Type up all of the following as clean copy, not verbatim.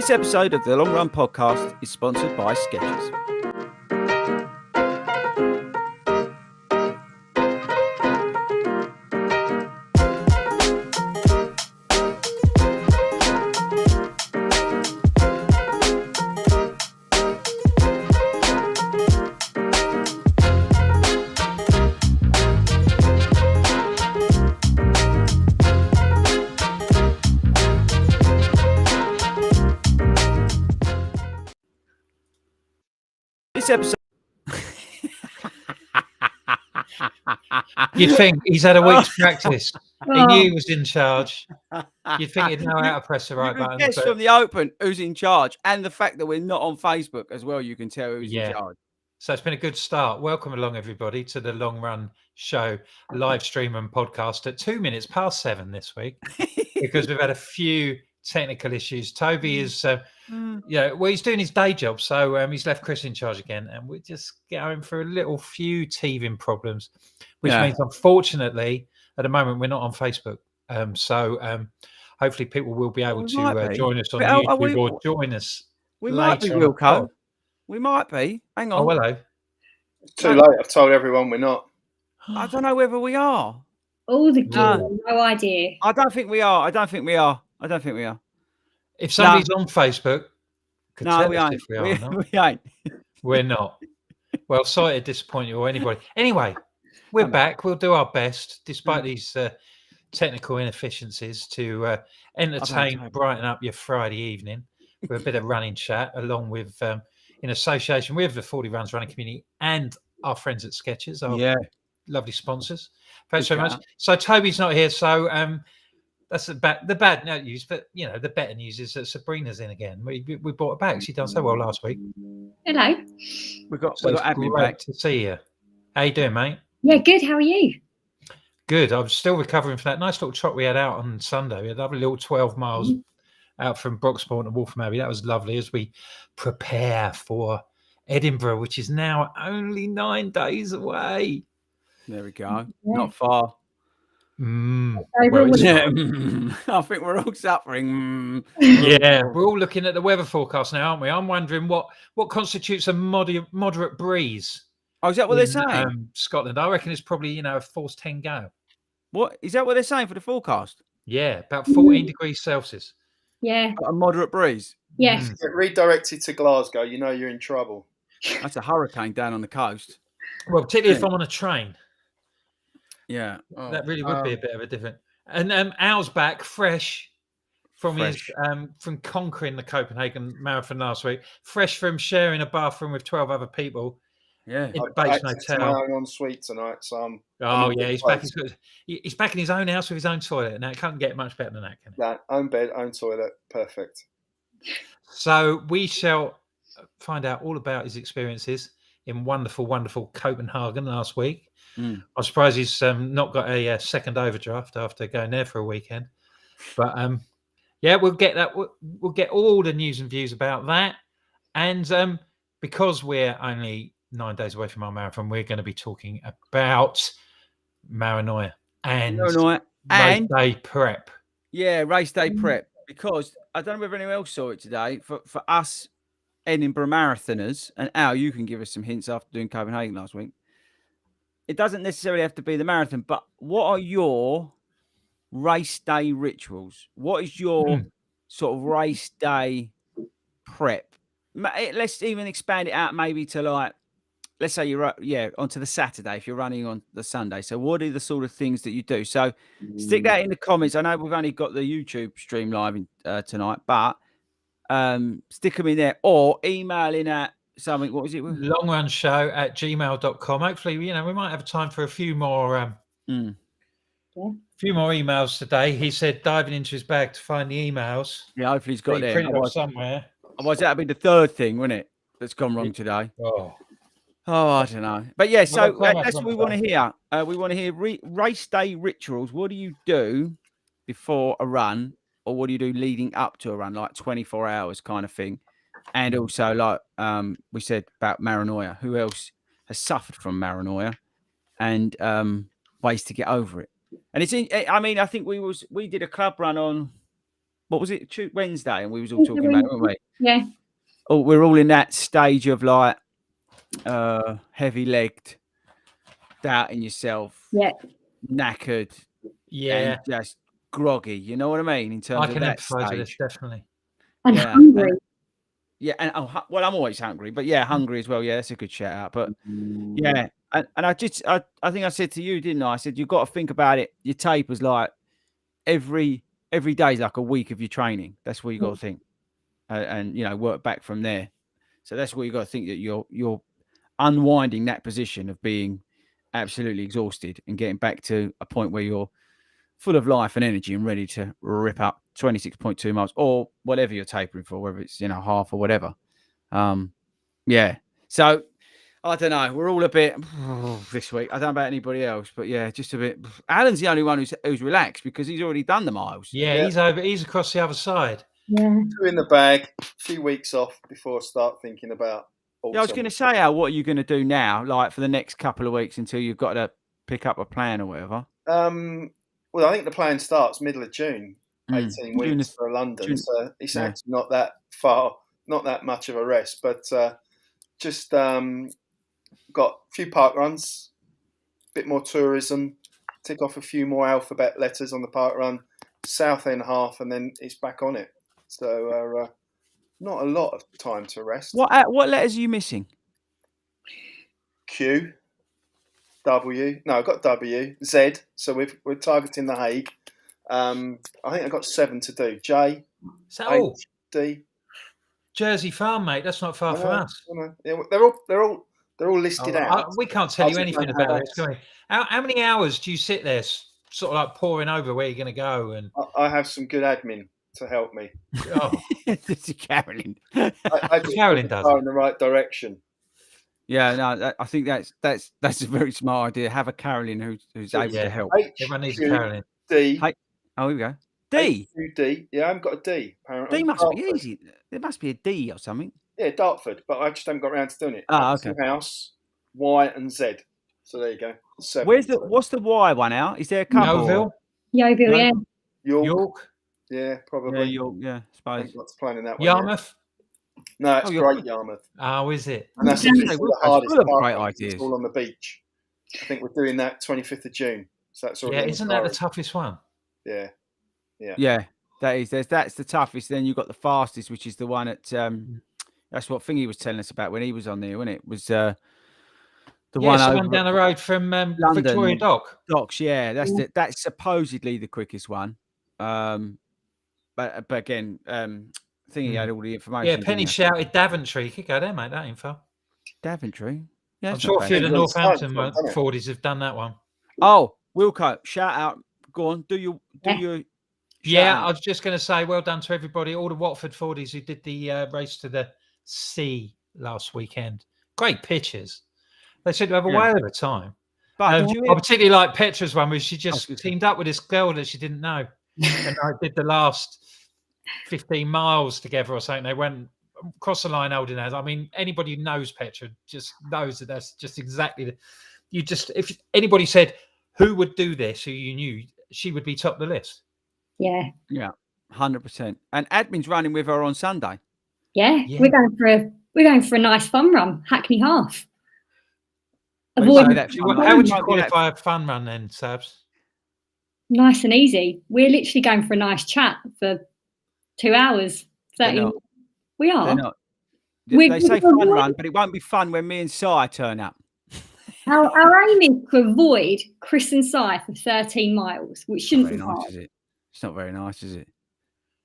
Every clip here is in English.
This episode of the Long Run Podcast is sponsored by Skechers. This episode. You'd think he's had a week's practice. He knew he was in charge. You'd think he'd know how to press the right button. Guess from the open who's in charge, and the fact that we're not on Facebook as well, you can tell who's in charge. So it's been a good start. Welcome along, everybody, to the Long Run Show live stream and podcast at 2 minutes past 7 this week because we've had a few technical issues. Toby is, he's doing his day job, so he's left Chris in charge again, and we're just going through a few teething problems, which means, unfortunately, at the moment we're not on Facebook. So hopefully people will be able to join us on YouTube or join us. We might be, Wilco. We might be. Hang on. Oh, hello. It's too late. I've told everyone we're not. I don't know whether we are. All the no idea. I don't think we are. If somebody's on Facebook, we ain't. If we are or not. We ain't. We're not. Well, sorry to disappoint you or anybody. Anyway, we're back. We'll do our best, despite these technical inefficiencies, to entertain, brighten up your Friday evening with a bit of running chat, along with, in association with the 40 Runs running community and our friends at Skechers, our lovely sponsors. Thanks very much. So Toby's not here, so that's the bad news. But the better news is that Sabrina's in again. We brought her back. She done so well last week. Hello. We got admin back to see you. How you doing, mate? Yeah, good. How are you? Good. I'm still recovering from that nice little trot we had out on Sunday. We had a lovely little 12 miles out from Broxbourne to Waltham Abbey. That was lovely as we prepare for Edinburgh, which is now only 9 days away. There we go. Yeah. Not far. Well, I think we're all suffering. Yeah, we're all looking at the weather forecast now, aren't we? I'm wondering what constitutes a moderate breeze. Oh, is that what they're saying? Scotland. I reckon it's probably, a force 10 gale. What is that what they're saying for the forecast? Yeah, about 14 degrees Celsius. Yeah. A moderate breeze. Yes. Get redirected to Glasgow, you're in trouble. That's a hurricane down on the coast. Well, particularly if I'm on a train. Yeah. That really would be a bit of a different. And Al's back fresh from his from conquering the Copenhagen Marathon last week. Fresh from sharing a bathroom with 12 other people. Yeah. In the Basin Hotel. My own suite tonight, so he's back. He's back in his own house with his own toilet. Now it can't get much better than that, can it? That own bed, own toilet, perfect. So we shall find out all about his experiences in wonderful, wonderful Copenhagen last week. I'm surprised he's not got a second overdraft after going there for a weekend. But we'll get that. We'll get all the news and views about that. And because we're only 9 days away from our marathon, we're going to be talking about Maranoia and race day prep. Yeah, race day prep. Because I don't know if anyone else saw it today. For us Edinburgh marathoners, and Al, you can give us some hints after doing Copenhagen last week. It doesn't necessarily have to be the marathon, but what are your race day rituals? What is your sort of race day prep? Let's even expand it out maybe to let's say you're onto the Saturday if you're running on the Sunday. So what are the sort of things that you do? So stick that in the comments. I know we've only got the YouTube stream live tonight, but stick them in there or email in at something. What was it? longrunshow@gmail.com. Hopefully, we might have time for a few more few more emails today. He said diving into his bag to find the emails. Yeah, hopefully he's got them somewhere. Otherwise, that'd be the third thing, wouldn't it? That's gone wrong today. I don't know. But yeah, so that's what we want to hear. We want to hear race day rituals. What do you do before a run, or what do you do leading up to a run, like 24 hours kind of thing? And also, like we said about Maranoia, who else has suffered from Maranoia, and ways to get over it. And I think we did a club run on what was it, Wednesday, and we was all talking about it, weren't we? Yeah. Oh, we're all in that stage of like heavy-legged, doubting yourself, knackered, and just groggy. You know what I mean? In terms I of can that empathise stage. with this, definitely. And hungry. And well, I'm always hungry, but hungry as well. Yeah, that's a good shout out. But yeah, and I think I said to you, didn't I? I said you've got to think about it. Your taper's like every day is like a week of your training. That's what you got to think, and work back from there. So that's what you got to think, that you're unwinding that position of being absolutely exhausted and getting back to a point where you're full of life and energy and ready to rip up 26.2 miles or whatever you're tapering for, whether it's half or whatever. So I don't know. We're all a bit this week. I don't know about anybody else, but just a bit. Alan's the only one who's relaxed because he's already done the miles. Yeah, he's over. He's across the other side. Yeah. 2 in the bag. A few weeks off before I start thinking about. Yeah, I was going to say, Al, what are you going to do now, like for the next couple of weeks until you've got to pick up a plan or whatever? Well, I think the plan starts middle of June. 18 weeks for London, so it's actually not that far, not that much of a rest, but just got a few park runs, a bit more tourism, tick off a few more alphabet letters on the park run, South End half, and then it's back on it. So not a lot of time to rest. What letters are you missing? Q, W. No, I've got W, Z. So we're targeting The Hague. I think I've got 7 to do. J, H, D. Jersey Farm, mate. That's not far from us. Yeah, they're all listed out. We can't tell you anything about this, can we? How many hours do you sit there, sort of like poring over where you're going to go? And I have some good admin to help me. It's Carolyn. I just Carolyn does in the right direction. Yeah, no, I think that's a very smart idea. Have a Carolyn who's able to help. Everyone needs a Carolyn. D. Oh, here we go. D. D. Yeah, I haven't got a D. Apparently. D must be easy. There must be a D or something. Yeah, Dartford, but I just haven't got around to doing it. Okay. House, Y, and Z. So there you go. 7. What's the Y one out? Is there a couple? Yeovil, yeah. York. Yeah, probably. Yeah, York. Yeah, I suppose. What's planning that one? Yarmouth. No, it's Great Yarmouth. Oh, is it? And that's the hardest part. Great ideas. It's all on the beach. I think we're doing that 25th of June. So that's already. Yeah, isn't that the toughest one? Yeah. That is. That's the toughest. Then you've got the fastest, which is the one at. That's what Thingy was telling us about when he was on there, wasn't it? Was the one down the road from London, Victoria Docks. Yeah, that's supposedly the quickest one. But again, Thingy had all the information. Yeah, Penny shouted Daventry. You could go there, mate. That info. Daventry. Yeah, I'm sure a few of the Northampton Fordies have done that one. Oh, Wilco, shout out. Go on, do your. Yeah, I was just going to say, well done to everybody, all the Watford Fordies who did the race to the sea last weekend. Great pictures. They said to have a whale of a time. But I particularly like Petra's one, where she just teamed up with this girl that she didn't know. And I did the last 15 miles together or something. They went across the line holding hands. I mean, anybody who knows Petra just knows that that's just exactly if anybody said who would do this, who you knew, she would be top of the list. Yeah. Yeah, 100%. And admin's running with her on Sunday. Yeah. We're going for a nice fun run, Hackney half. How would you qualify a fun run then, Sabs? Nice and easy. We're literally going for a nice chat for 2 hours. 30. We are. They're not. They say fun run, but it won't be fun when me and Si turn up. Our aim is to avoid Chris and Si for 13 miles, which shouldn't be hard. Is it? It's not very nice, is it?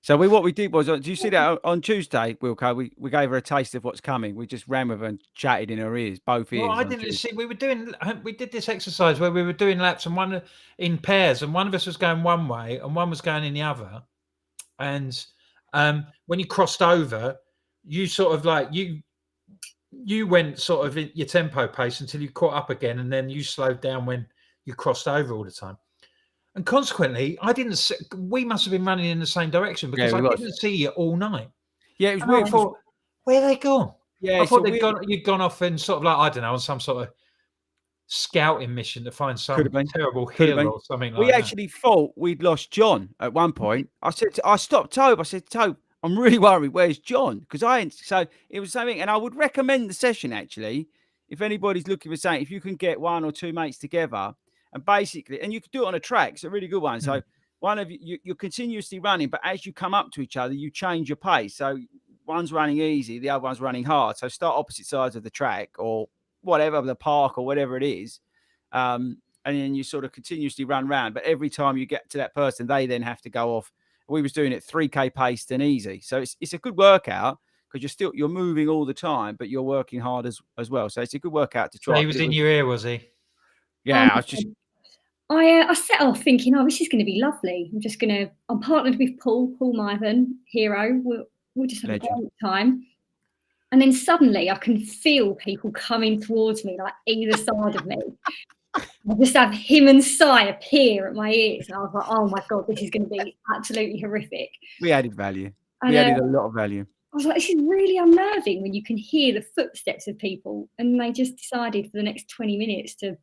So what we did was, do you see that on Tuesday, Wilco? We gave her a taste of what's coming. We just ran with her and chatted in her ears, both ears. Well, I didn't see. We did this exercise where we were doing laps and one in pairs, and one of us was going one way and one was going in the other. And when you crossed over, you sort of like you went sort of in your tempo pace until you caught up again, and then you slowed down when you crossed over all the time. And consequently, we must have been running in the same direction because I didn't see you all night. Yeah, it was weird. I thought, where are they gone? Yeah, I thought you'd gone off in sort of like, I don't know, on some sort of scouting mission to find some terrible Could have hill been. or something like We that. actually thought we'd lost John at one point. I stopped Tobe. I said, Tobe, I'm really worried. Where's John? Because so it was something, and I would recommend the session actually. If anybody's looking for something, if you can get one or two mates together and basically, and you can do it on a track, it's a really good one. So one of you're continuously running, but as you come up to each other, you change your pace. So one's running easy, the other one's running hard. So start opposite sides of the track or whatever, the park or whatever it is. And then you sort of continuously run round. But every time you get to that person, they then have to go off. We was doing it 3K paced and easy. So it's a good workout because you're moving all the time, but you're working hard as well. So it's a good workout to try. So he was in your ear, was he? Yeah, I was just. I set off thinking, oh, this is going to be lovely. I'm partnered with Paul Myvan, hero. We'll just have a great time. And then suddenly I can feel people coming towards me, like either side of me. I just have him and Si appear at my ears. And I was like, oh my God, this is going to be absolutely horrific. We added value. We added a lot of value. I was like, this is really unnerving when you can hear the footsteps of people. And they just decided for the next 20 minutes to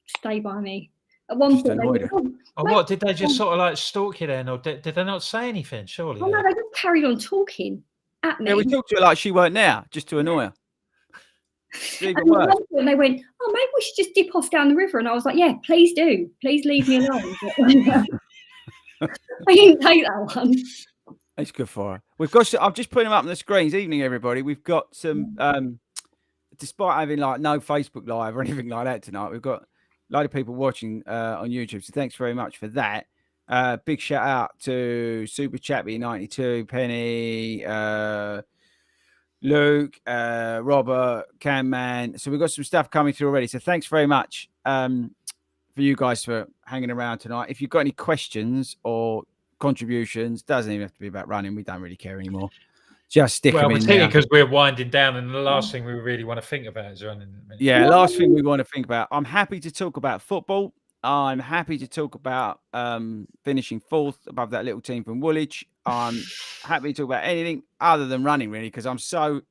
stay by me. At one point, they went, what did they just sort of like stalk you then, or did they not say anything? Surely. Oh no, they just carried on talking at me. Yeah, we talked to her like she weren't there, just to annoy her. And at one point they went, oh, maybe we should just dip off down the river. And I was like, yeah, please do. Please leave me alone. I didn't take that one. It's good for her. We've got. I'm just putting them up on the screens. Evening, everybody. We've got some. Despite having like no Facebook Live or anything like that tonight, we've got a load of people watching on YouTube. So thanks very much for that. Big shout out to Super Chappy 92, Penny, Luke, Robert, Cam Man. So we've got some stuff coming through already. So thanks very much for you guys for hanging around tonight. If you've got any questions or contributions, doesn't even have to be about running. We don't really care anymore. Just stick them in there. Because we're winding down, and the last thing we really want to think about is running. Yeah, last thing we want to think about. I'm happy to talk about football. I'm happy to talk about finishing fourth above that little team from Woolwich. I'm happy to talk about anything other than running, really, because I'm so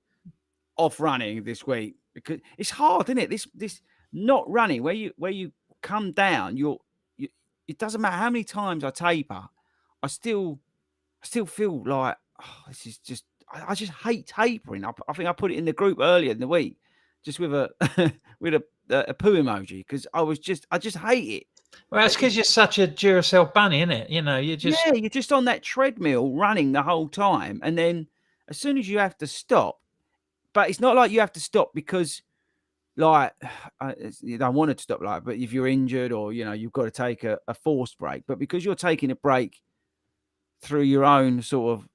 off running this week. Because it's hard, isn't it? This not running where you come down. It doesn't matter how many times I taper, I still feel like this is just. I just hate tapering. I think I put it in the group earlier in the week, just with a poo emoji, because I just hate it. Well, that's because you're such a Duracell bunny, isn't it? You know, you're just on that treadmill running the whole time, and then as soon as you have to stop, but it's not like you have to stop because like you don't want it to stop, like, but if you're injured or you've got to take a forced break, but because you're taking a break through your own sort of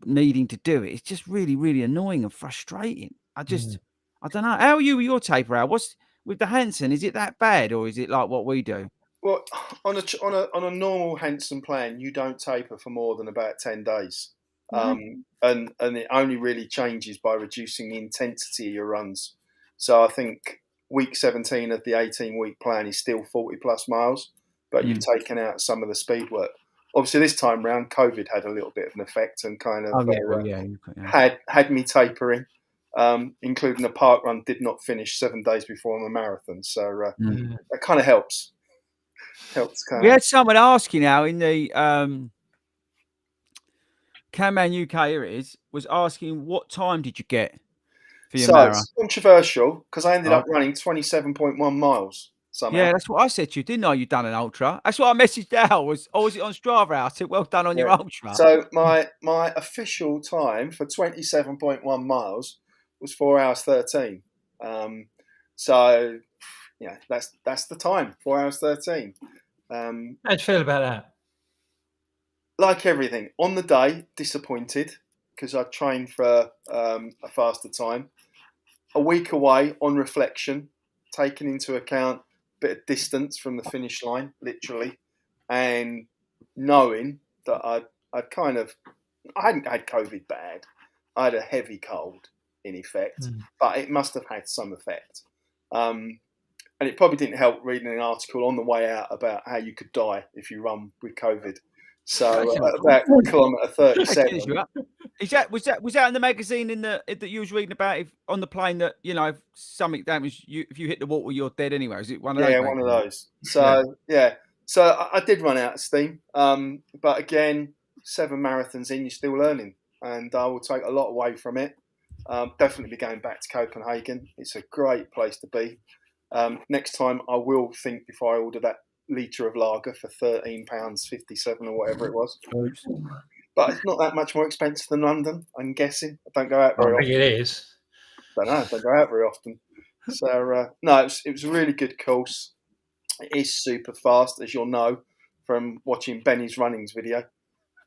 needing to do it, it's just really, really annoying and frustrating. I don't know. How are you with your taper out? What's with the Hanson? Is it that bad, or is it like what we do? Well, on a normal Hanson plan, you don't taper for more than about 10 days, and it only really changes by reducing the intensity of your runs. So I think week 17 of the 18-week plan is still 40 plus miles, but you've taken out some of the speed work. Obviously, this time round, COVID had a little bit of an effect and kind of had me tapering, including the park run did not finish 7 days before the marathon. So that kind of helps. We had someone asking now in the Camman UK was asking, what time did you get for your marathon? It's controversial because I ended up running 27.1 miles. Somehow. Yeah, that's what I said to you, didn't I? You'd done an ultra. That's what I messaged out. Was it on Strava? I said, well done on your ultra. So my official time for 27.1 miles was 4 hours 13. So yeah, that's the time, 4 hours 13. How'd you feel about that? Like everything, on the day, disappointed because I trained for a faster time. A week away, on reflection, taking into account bit of distance from the finish line, literally, and knowing that I hadn't had COVID bad. I had a heavy cold, in effect, but it must have had some effect. And it probably didn't help reading an article on the way out about how you could die if you run with COVID. So about kilometre 37. Was that in the magazine that you was reading about on the plane that if something damaged you, if you hit the water you're dead anyway? Is it one of those? Yeah, one of those. So so I did run out of steam, but again, 7 marathons in, you're still learning, and I will take a lot away from it. Definitely going back to Copenhagen. It's a great place to be. Next time I will think before I order that litre of lager for £13.57 or whatever it was. But it's not that much more expensive than London, I'm guessing. I don't go out very often. I think it is. I don't go out very often. So, no, it was a really good course. It is super fast, as you'll know from watching Benny's runnings video.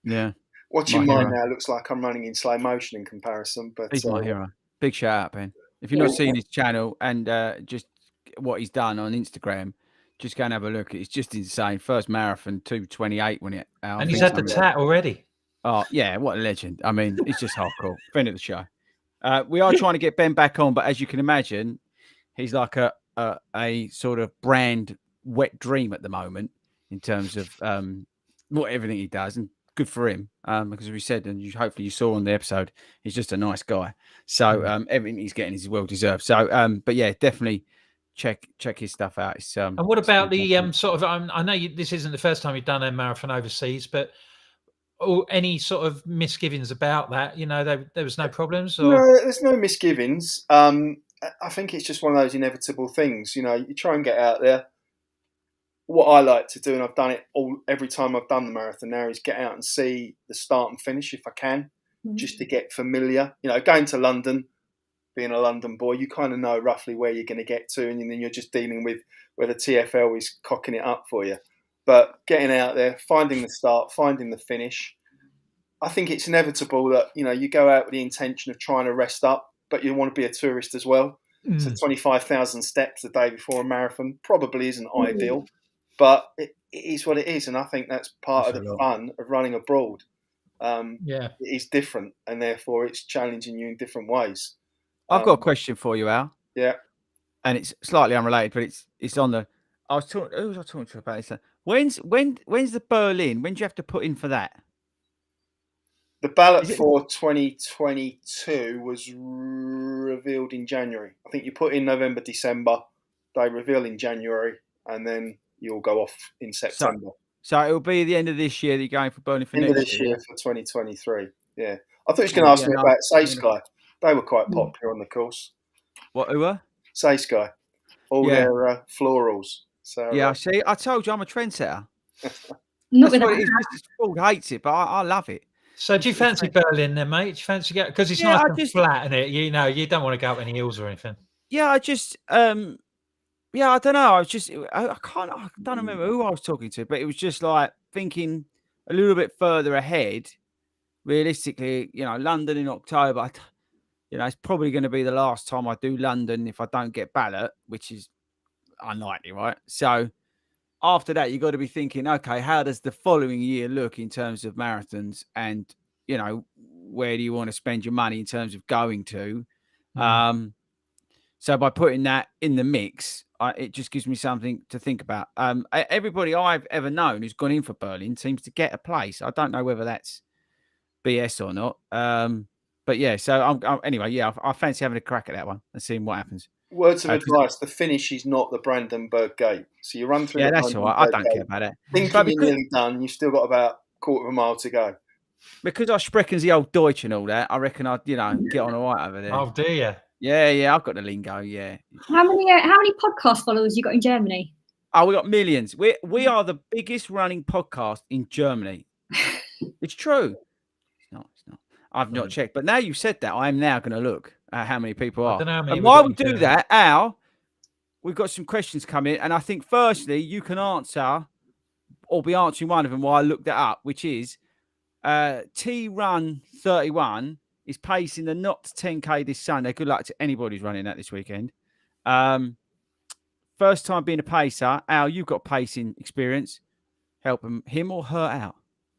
Yeah. Watching mine now looks like I'm running in slow motion in comparison. But he's my hero. Big shout out, Ben. If you're not seeing his channel and just what he's done on Instagram, just go and have a look. It's just insane. First marathon, 2:28 when it. And he's had the tat already. Oh yeah, what a legend! I mean, it's just hardcore. Friend of the show. We are trying to get Ben back on, but as you can imagine, he's like a sort of brand wet dream at the moment in terms of everything he does, and good for him because we said, and hopefully you saw on the episode, he's just a nice guy. So everything he's getting is well deserved. So, but yeah, definitely check his stuff out. It's, and what about the sort of? I know this isn't the first time you've done a marathon overseas, but. Any sort of misgivings about that? There was no problems? Or? No, there's no misgivings. I think it's just one of those inevitable things. You try and get out there. What I like to do, and I've done it every time I've done the marathon now, is get out and see the start and finish if I can, just to get familiar. Going to London, being a London boy, you kind of know roughly where you're going to get to, and then you're just dealing with where the TfL is cocking it up for you. But getting out there, finding the start, finding the finish, I think it's inevitable that, you go out with the intention of trying to rest up, but you want to be a tourist as well. So 25,000 steps a day before a marathon probably isn't ideal, but it is what it is. And I think that's part of the fun of running abroad. It is different, and therefore it's challenging you in different ways. I've got a question for you, Al. Yeah. And it's slightly unrelated, but it's on the... who was I talking to about this? When's the Berlin? When do you have to put in for that? The ballot for 2022 was revealed in January. I think you put in November, December. They reveal in January, and then you'll go off in September. So it will be the end of this year that you're going for Berlin for next year? End of this year for 2023, yeah. I thought you were going to ask me about Say Sky. They were quite popular on the course. What, who were? Say Sky. All their florals. So, see, I told you I'm a trendsetter. Not That's what it is. Mrs. Ford hates it, but I love it. So do you fancy Berlin then, mate? Do you fancy go? Because it's nice and flat, and you don't want to go up any hills or anything. Yeah, I just, I don't know. I don't remember who I was talking to, but it was just like thinking a little bit further ahead. Realistically, London in October, it's probably going to be the last time I do London if I don't get ballot, which is unlikely, right? So after that, you've got to be thinking, okay, how does the following year look in terms of marathons, and where do you want to spend your money in terms of going to? So by putting that in the mix, it just gives me something to think about. Everybody I've ever known who's gone in for Berlin seems to get a place. I don't know whether that's BS or not. But yeah, so anyway, I fancy having a crack at that one and seeing what happens. Words of advice: the finish is not the Brandenburg Gate. So you run through. Yeah, that's all right. I don't care about it. Thinking you're nearly done, you've still got about a quarter of a mile to go. Because I sprechen the old Deutsch and all that, I reckon I'd get on all right over there. Oh, do you? Yeah, I've got the lingo. Yeah. How many podcast followers you got in Germany? Oh, we got millions. We are the biggest running podcast in Germany. It's true. It's not. I've not checked, but now you said that, I am now going to look at how many people are. I don't know how many. And while we do that, Al, we've got some questions coming, and I think firstly you can answer or be answering one of them while I look that up, which is T Run 31 is pacing the not 10K this Sunday. Good luck to anybody who's running that this weekend. First time being a pacer. Al, you've got pacing experience. Help him or her out.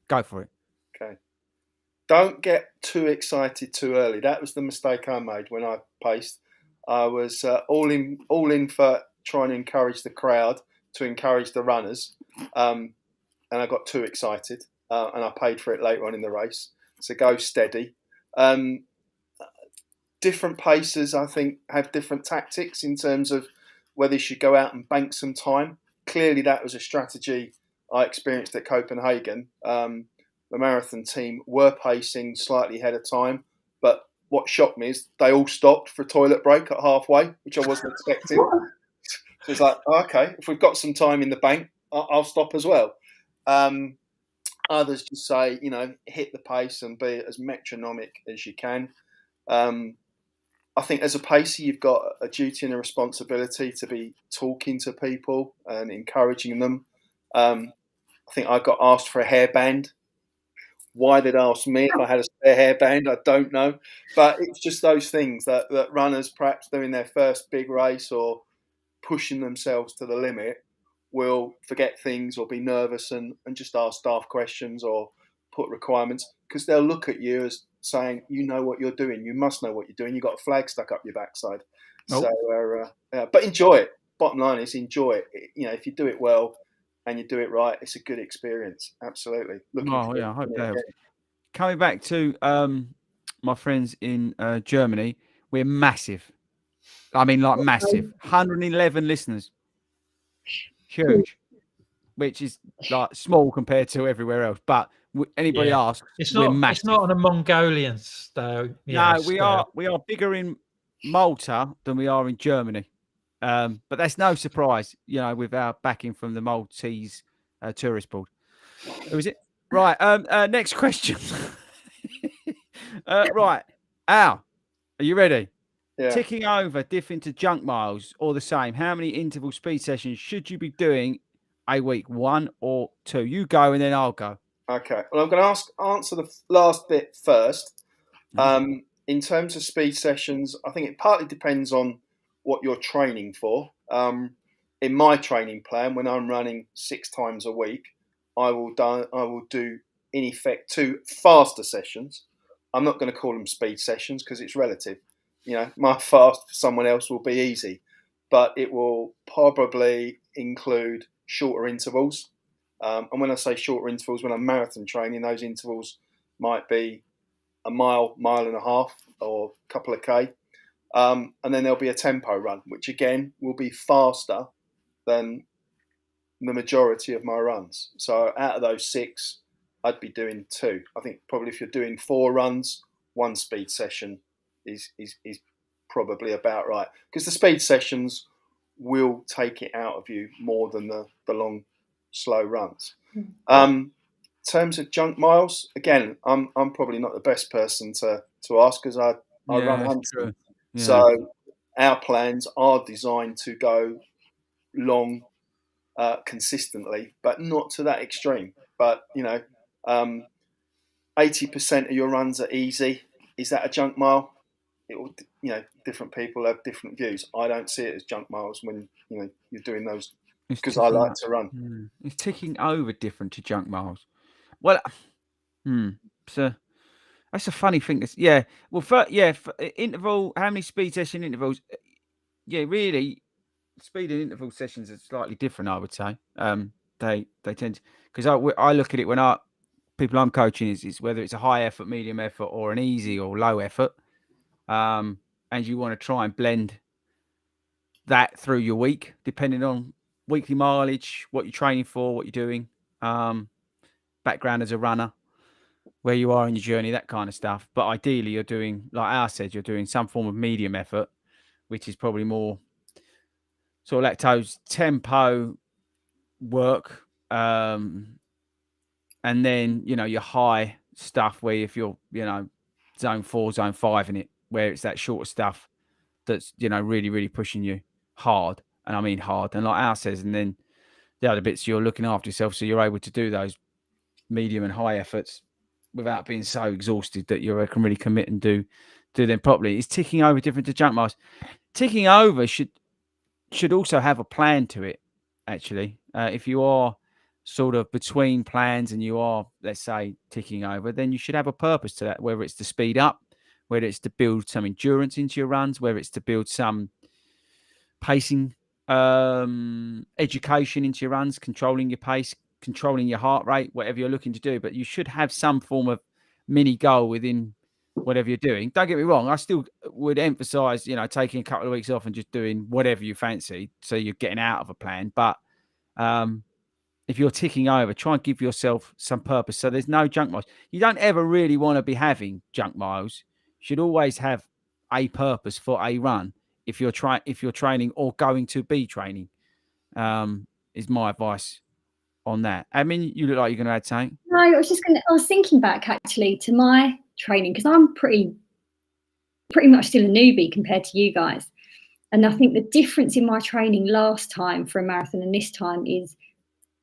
Go for it. Okay. Don't get too excited too early. That was the mistake I made when I paced. I was all in for trying to encourage the crowd, to encourage the runners, and I got too excited. and I paid for it later on in the race. So go steady. Different pacers, I think, have different tactics in terms of whether you should go out and bank some time. Clearly, that was a strategy I experienced at Copenhagen. The marathon team were pacing slightly ahead of time, but what shocked me is they all stopped for a toilet break at halfway, which I wasn't expecting. So it's like, okay, if we've got some time in the bank, I'll stop as well. Others just say, hit the pace and be as metronomic as you can. I think as a pacer, you've got a duty and a responsibility to be talking to people and encouraging them. I think I got asked for a hairband. Why they'd ask me if I had a spare hairband, I don't know. But it's just those things that runners, perhaps doing their first big race or pushing themselves to the limit, will forget things or be nervous and just ask staff questions or put requirements, because they'll look at you as saying, you know what you're doing. You must know what you're doing. You've got a flag stuck up your backside. Oh. So, but enjoy it. Bottom line is enjoy it. If you do it well and you do it right, it's a good experience. Absolutely. I hope that helps. Coming back to my friends in Germany, we're massive. I mean, like massive. 111 listeners. Huge. Which is like small compared to everywhere else. But anybody asks, we're massive. It's not on a Mongolian scale. No, we are bigger in Malta than we are in Germany. But that's no surprise, with our backing from the Maltese Tourist Board. Who is it? Right. Next question. Right. Al, are you ready? Yeah. Ticking over, different to junk miles, or the same. How many interval speed sessions should you be doing a week? 1 or 2? You go and then I'll go. Okay. Well, I'm going to answer the last bit first. Mm-hmm. In terms of speed sessions, I think it partly depends on what you're training for. In my training plan, when I'm running 6 times a week, I will do in effect 2 faster sessions. I'm not going to call them speed sessions because it's relative. My fast for someone else will be easy, but it will probably include shorter intervals. And when I say shorter intervals, when I'm marathon training, those intervals might be a mile, mile and a half, or a couple of K. And then there'll be a tempo run, which again will be faster than the majority of my runs. So out of those 6, I'd be doing 2. I think probably if you're doing 4 runs, 1 speed session is probably about right, because the speed sessions will take it out of you more than the long, slow runs. In terms of junk miles, again, I'm probably not the best person to ask because I run hunting. Yeah. So our plans are designed to go long consistently, but not to that extreme. But 80% of your runs are easy. Is that a junk mile? It will, different people have different views. I don't see it as junk miles when you're doing those, because I like to run. It's ticking over different to junk miles. Well, so that's a funny thing. Well, for interval, how many speed session intervals? Yeah, really, speed and interval sessions are slightly different, I would say. They tend to, because I look at it when people I'm coaching is whether it's a high effort, medium effort, or an easy or low effort. And you want to try and blend that through your week, depending on weekly mileage, what you're training for, what you're doing, background as a runner, where you are in your journey, that kind of stuff. But ideally, you're doing, like Al said, you're doing some form of medium effort, which is probably more sort of lactose tempo work. And then, your high stuff where if you're, zone 4, zone 5 in it, where it's that shorter stuff that's, really, really pushing you hard. And I mean hard. And like Al says, and then the other bits, you're looking after yourself. So you're able to do those medium and high efforts without being so exhausted that you can really commit and do them properly. It's ticking over different to junk miles. Ticking over should also have a plan to it, actually. If you are sort of between plans and you are, let's say, ticking over, then you should have a purpose to that, whether it's to speed up, whether it's to build some endurance into your runs, whether it's to build some pacing education into your runs, controlling your pace, controlling your heart rate, whatever you're looking to do. But you should have some form of mini goal within whatever you're doing. Don't get me wrong. I still would emphasize, taking a couple of weeks off and just doing whatever you fancy. So you're getting out of a plan. But if you're ticking over, try and give yourself some purpose. So there's no junk miles. You don't ever really want to be having junk miles. You should always have a purpose for a run if you're training or going to be training. Is my advice on that. I mean, you look like you're going to add something. No, I was thinking back actually to my training, because I'm pretty much still a newbie compared to you guys. And I think the difference in my training last time for a marathon and this time is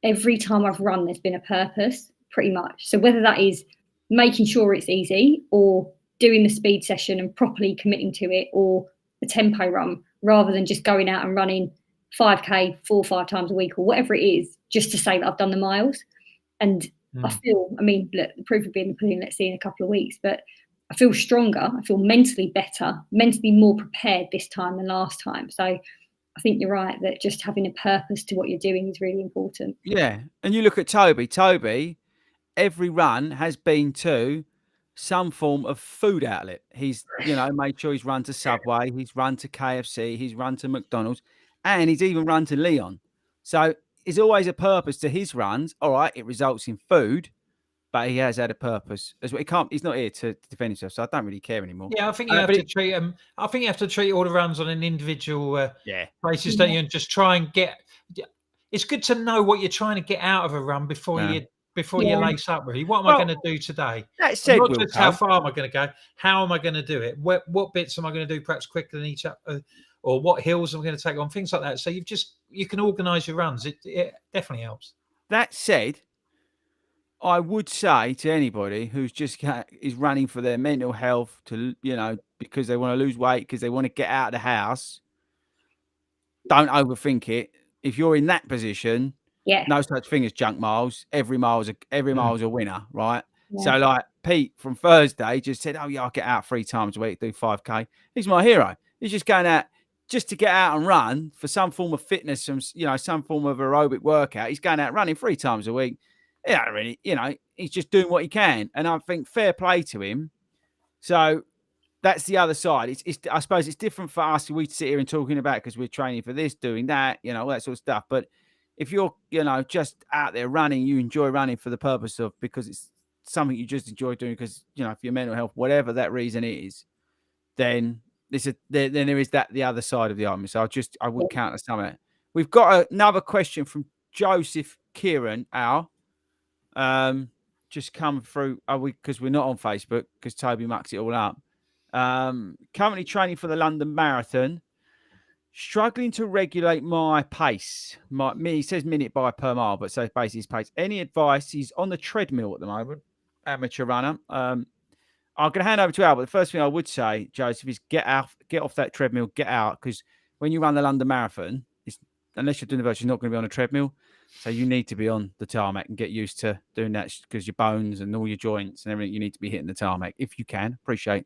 every time I've run, there's been a purpose, pretty much. So whether that is making sure it's easy or doing the speed session and properly committing to it, or a tempo run, rather than just going out and running 5K 4 or 5 times a week or whatever it is, just to say that I've done the miles. And I feel, look, the proof will be in the pudding, let's see in a couple of weeks, but I feel stronger. I feel mentally better, mentally more prepared this time than last time. So I think you're right that just having a purpose to what you're doing is really important. Yeah. And you look at Toby. Toby, every run has been to some form of food outlet. He's, made sure he's run to Subway, he's run to KFC, he's run to McDonald's, and he's even run to Leon. So there's always a purpose to his runs. All right, it results in food, but he has had a purpose as well. He's not here to defend himself, so I don't really care anymore. Yeah, I think you have to treat I think you have to treat all the runs on an individual basis, don't you? And just try and get. It's good to know what you're trying to get out of a run before you lace up. Really, what am I going to do today? That said, not just how far am I going to go? How am I going to do it? What bits am I going to do perhaps quicker than each other? Or what hills am I going to take on? Things like that. So you can organise your runs. It definitely helps. That said, I would say to anybody who's just is running for their mental health, to because they want to lose weight, because they want to get out of the house, don't overthink it. If you're in that position, no such thing as junk miles. Every mile's a winner, right? Yeah. So like Pete from Thursday just said, "Oh yeah, I'll get out 3 times a week, do 5K." He's my hero. He's just going out just to get out and run for some form of fitness, some form of aerobic workout. He's going out running 3 times a week. Yeah, really, he's just doing what he can, and I think fair play to him. So that's the other side. I suppose it's different for us. We sit here and talking about because we're training for this, doing that, all that sort of stuff. But if you're, just out there running, you enjoy running for the purpose of, because it's something you just enjoy doing because, for your mental health, whatever that reason is, then there is the other side of the argument. So I would counter some of it. We've got another question from Joseph Kieran, just come through. Because we're not on Facebook because Toby mucks it all up. Currently training for the London Marathon. Struggling to regulate my pace. He says minute by per mile, but so basically his pace. Any advice? He's on the treadmill at the moment, amateur runner. I'm going to hand over to Al, but the first thing I would say, Joseph, is get off that treadmill, get out, because when you run the London Marathon, unless you're doing the virtual, you're not going to be on a treadmill. So you need to be on the tarmac and get used to doing that, because your bones and all your joints and everything, you need to be hitting the tarmac if you can. Appreciate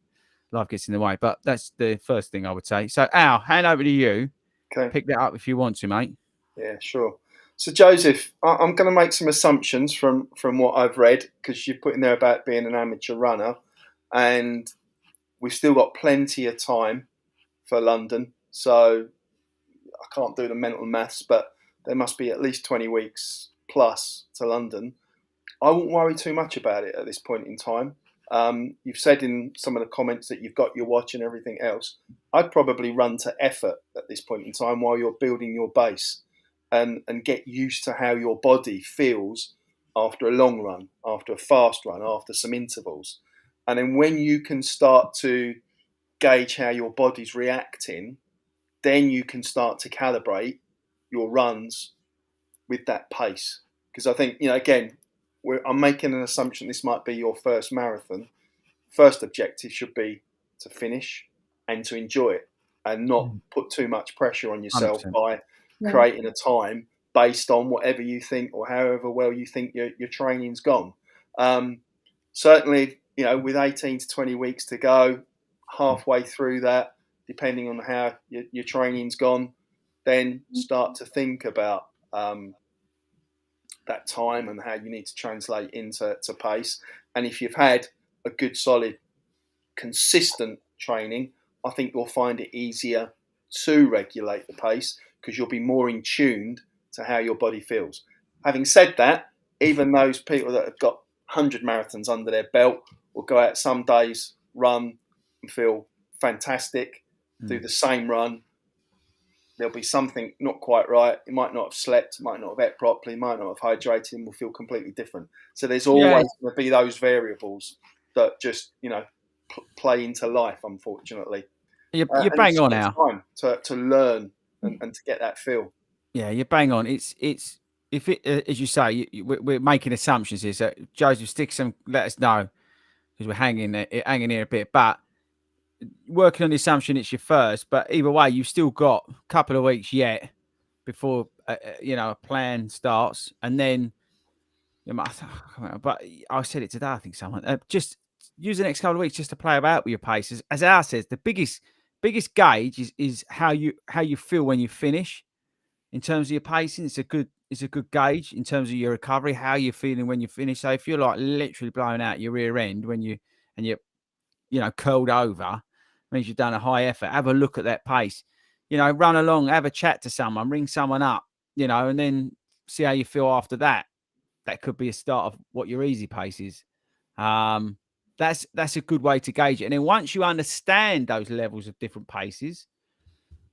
life gets in the way, but that's the first thing I would say. So Al, hand over to you. Okay. Pick that up if you want to, mate. Yeah, sure. So Joseph, I'm going to make some assumptions from what I've read, because you're putting there about being an amateur runner, and we've still got plenty of time for London. So I can't do the mental maths, but there must be at least 20 weeks plus to London. I won't worry too much about it at this point in time. You've said in some of the comments that you've got your watch and everything else. I'd probably run to effort at this point in time while you're building your base and get used to how your body feels after a long run, after a fast run, after some intervals. And then when you can start to gauge how your body's reacting, then you can start to calibrate your runs with that pace. Because I think, again, I'm making an assumption this might be your first marathon. First objective should be to finish and to enjoy it, and not put too much pressure on yourself 100%. By creating a time based on whatever you think or however well you think your training's gone. Certainly, with 18 to 20 weeks to go, halfway through that, depending on how your training's gone, then start to think about that time and how you need to translate into pace. And if you've had a good, solid, consistent training, I think you'll find it easier to regulate the pace because you'll be more in tune to how your body feels. Having said that, even those people that have got 100 marathons under their belt will go out some days, run and feel fantastic, do the same run. There'll be something not quite right. You might not have slept, might not have ate properly, might not have hydrated, and will feel completely different. So there's always going to be those variables that just, play into life, unfortunately. You're bang on now. Time to learn and to get that feel. Yeah, you're bang on. It's if it as you say, we're making assumptions here. So Joseph, stick some, let us know because we're hanging here a bit. But working on the assumption it's your first. But either way, you've still got a couple of weeks yet before a plan starts, and then. But I said it today. I think someone just use the next couple of weeks just to play about with your paces. As Al says, the biggest gauge is how you feel when you finish. In terms of your pacing, it's a good gauge in terms of your recovery. How you're feeling when you finish. So if you're like literally blowing out your rear end when you're curled over, means you've done a high effort. Have a look at that pace. Run along, have a chat to someone, ring someone up, and then see how you feel after that. That could be a start of what your easy pace is. That's a good way to gauge it. And then once you understand those levels of different paces,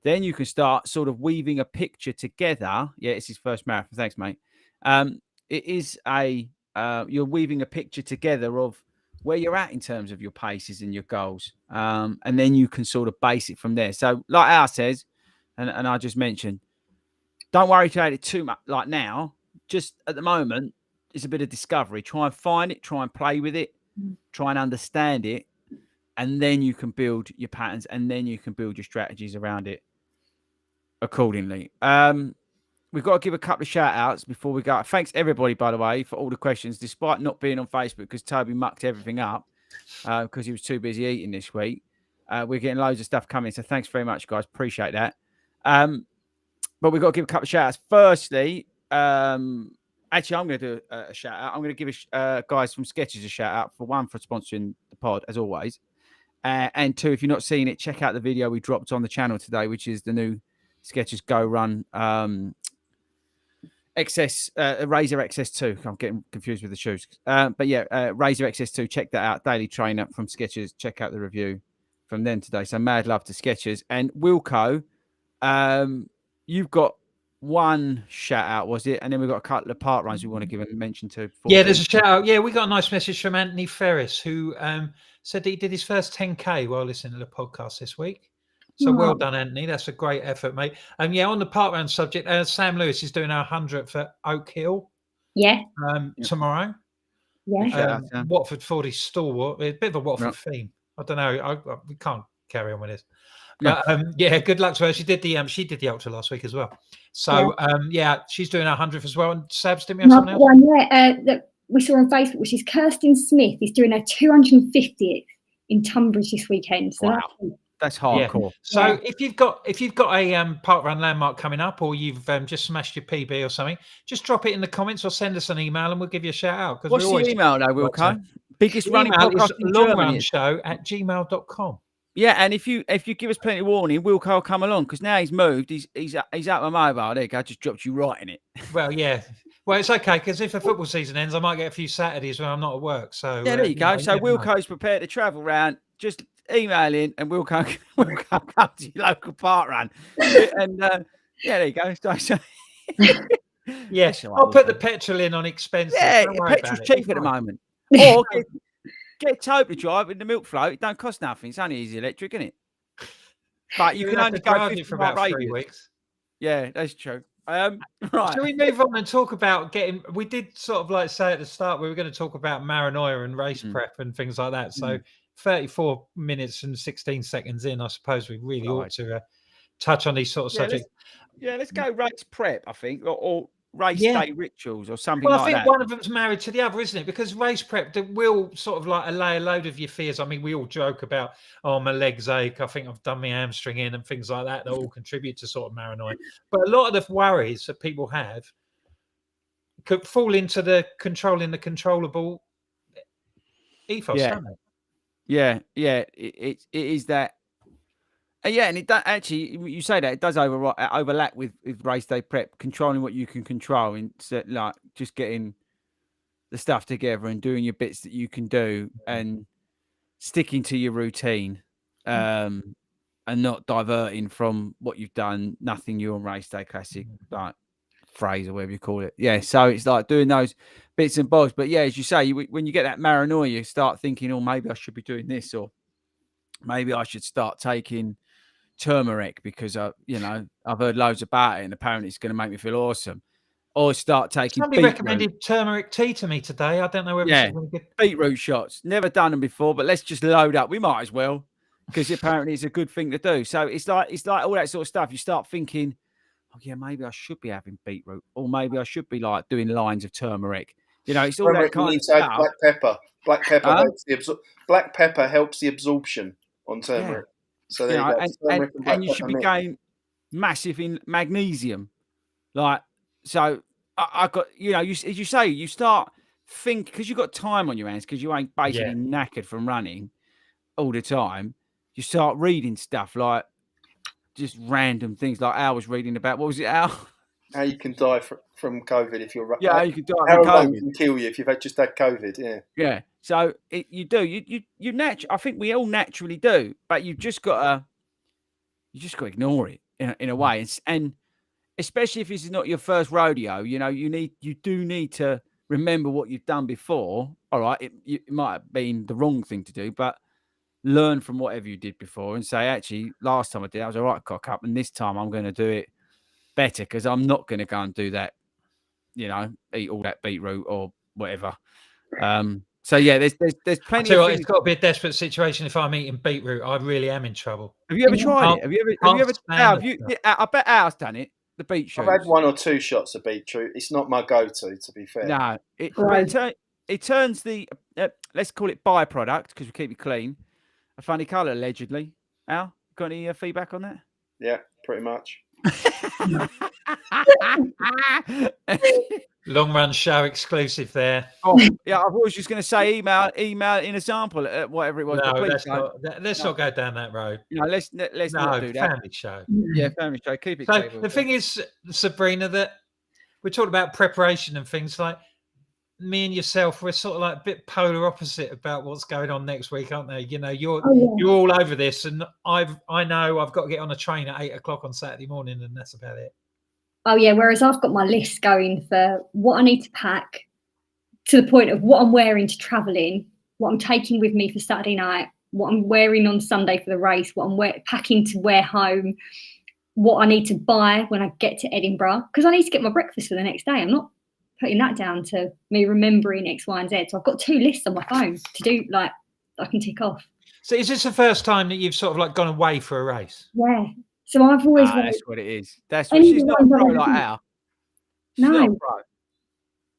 then you can start sort of weaving a picture together. Yeah, it's his first marathon. Thanks, mate. It is you're weaving a picture together of where you're at in terms of your paces and your goals. And then you can sort of base it from there. So like Al says, and I just mentioned, don't worry about it too much like now. Just at the moment, it's a bit of discovery. Try and find it, try and play with it, try and understand it. And then you can build your patterns and then you can build your strategies around it accordingly. We've got to give a couple of shout outs before we go. Thanks everybody, by the way, for all the questions, despite not being on Facebook because Toby mucked everything up because he was too busy eating this week. We're getting loads of stuff coming. So thanks very much, guys. Appreciate that. But we've got to give a couple of shout outs. Firstly, actually, I'm going to do a shout out. I'm going to give guys from Skechers a shout out for sponsoring the pod, as always. And two, if you're not seeing it, check out the video we dropped on the channel today, which is the new Skechers Go Run Razor XS2. I'm getting confused with the shoes. But yeah, Razor XS2, check that out. Daily trainer from Skechers. Check out the review from them today. So mad love to Skechers. And Wilco, you've got one shout out, was it? And then we've got a couple of part runs we want to give a mention to. Yeah, there's a shout out. Yeah, we got a nice message from Anthony Ferris who said that he did his first 10K while listening to the podcast this week. So well done, Anthony. That's a great effort, mate. And yeah, on the part run subject, Sam Lewis is doing our 100th at Oak Hill. Yeah. Tomorrow. Yeah. Watford FORDY stalwart. A bit of a Watford theme. I don't know. We can't carry on with this. But yeah, good luck to her. She did the ultra last week as well. So yeah, she's doing her 100th as well. And Sabs, didn't we have something else? One, that we saw on Facebook, which is Kirsten Smith, is doing her 250th in Tunbridge this weekend. So that's hardcore. Yeah. So if you've got a park run landmark coming up, or you've just smashed your PB or something, just drop it in the comments or send us an email and we'll give you a shout out. What's your email though, Wilco? Biggest running podcast in Germany. longrunShow@gmail.com. Yeah, and if you give us plenty of warning, Wilco will come along because now he's moved. He's out my mobile. There you go. I just dropped you right in it. Well, yeah. Well, it's okay because if the football season ends, I might get a few Saturdays when I'm not at work. So yeah, there you go. So Wilco's prepared to travel around. Just email in, and Wilco come to your local park run. And yeah, there you go. So, yeah, I'll put the petrol in on expenses. Yeah, petrol's cheap at the moment. Or get Toby to drive in the milk float. It don't cost nothing. It's only easy electric, isn't it? But you can only go 50 for about 3 weeks. Yeah, that's true. Right. Shall we move on and talk about we did sort of like say at the start, we were going to talk about paranoia and race prep and things like that. So 34 minutes and 16 seconds in, I suppose we really ought to touch on these sort of subjects. Let's go race prep, I think, or race day rituals or something like that. I think one of them's married to the other, isn't it? Because race prep will sort of like allay a load of your fears. I mean, we all joke about, my legs ache, I think I've done my hamstring in and things like that all contribute to sort of paranoia. But a lot of the worries that people have could fall into the controlling the controllable ethos, don't it? Yeah. It is that. And it does, actually, you say that, it does overlap with race day prep, controlling what you can control, and like just getting the stuff together and doing your bits that you can do and sticking to your routine, and not diverting from what you've done. Nothing new on race day, classic like phrase or whatever you call it. Yeah, so it's like doing those bits and bobs. But yeah, as you say, when you get that paranoia, you start thinking, oh, maybe I should be doing this, or maybe I should start taking turmeric because I've heard loads about it and apparently it's going to make me feel awesome. Or start taking. Somebody recommended turmeric tea to me today. I don't know whether it's really good. Beetroot shots. Never done them before, but let's just load up. We might as well, because apparently it's a good thing to do. So it's like all that sort of stuff. You start thinking, oh yeah, maybe I should be having beetroot, or maybe I should be like doing lines of turmeric. It's all that kind of stuff. Black pepper. Black pepper helps the absorption on turmeric. So there you go. And you should be getting massive in magnesium. Like, so I got, as you say, you start think, because you've got time on your hands, because you ain't basically knackered from running all the time. You start reading stuff like just random things, like Al was reading about, what was it, Al? How you can die from COVID if you're how you can die from COVID. Can kill you if you've just had COVID. Yeah. So you do. You I think we all naturally do, but you've just got to ignore it in a way, and especially if this is not your first rodeo. You do need to remember what you've done before. All right, it might have been the wrong thing to do, but learn from whatever you did before and say, actually, last time I did, I was all right, cock up, and this time I'm going to do it better, because I'm not going to go and do that, eat all that beetroot or whatever. So yeah, there's plenty of things. It's got to be a desperate situation. If I'm eating beetroot, I really am in trouble. Have you ever tried it? Have you ever? I bet Al's done it. The beetroot. I've had 1 or 2 shots of beetroot. It's not my go-to, to be fair. No, it turns the let's call it byproduct, because we keep it clean, a funny colour allegedly. Al, got any feedback on that? Yeah, pretty much. Long run show exclusive there. Oh yeah, I was just going to say email in a sample, whatever it was. No, let's not go down that road. Let's not do that. Family show. Yeah, family show. Keep it. So the thing is, Sabrina, that we're talking about preparation and things like. Me and yourself, we're sort of like a bit polar opposite about what's going on next week, aren't they? You're all over this, and I know I've got to get on a train at 8:00 on Saturday morning, and that's about it. Oh yeah, whereas I've got my list going for what I need to pack, to the point of what I'm wearing to travel in, what I'm taking with me for Saturday night, what I'm wearing on Sunday for the race, what I'm packing to wear home, what I need to buy when I get to Edinburgh, because I need to get my breakfast for the next day. I'm not putting that down to me remembering X, Y, and Z. So I've got 2 lists on my phone to do, like, I can tick off. So is this the first time that you've sort of like gone away for a race? Yeah. So I've always that's what it is. That's what she's not a pro like Al. No.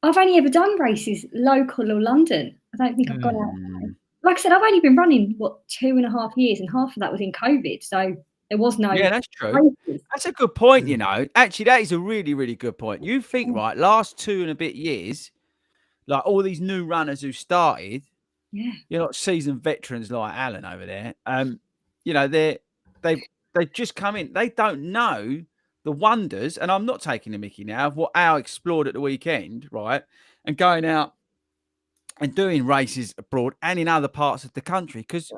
I've only ever done races local or London. I don't think I've gone out. Like I said, I've only been running 2.5 years, and half of that was in COVID. So there was no. Yeah, that's true. Races. That's a good point. Actually, that is a really, really good point. You think, right? Last 2 and a bit years, like all these new runners who started, you're not seasoned veterans like Alan over there. They've just come in. They don't know the wonders, and I'm not taking the mickey now, of what Al explored at the weekend, right? And going out and doing races abroad and in other parts of the country, because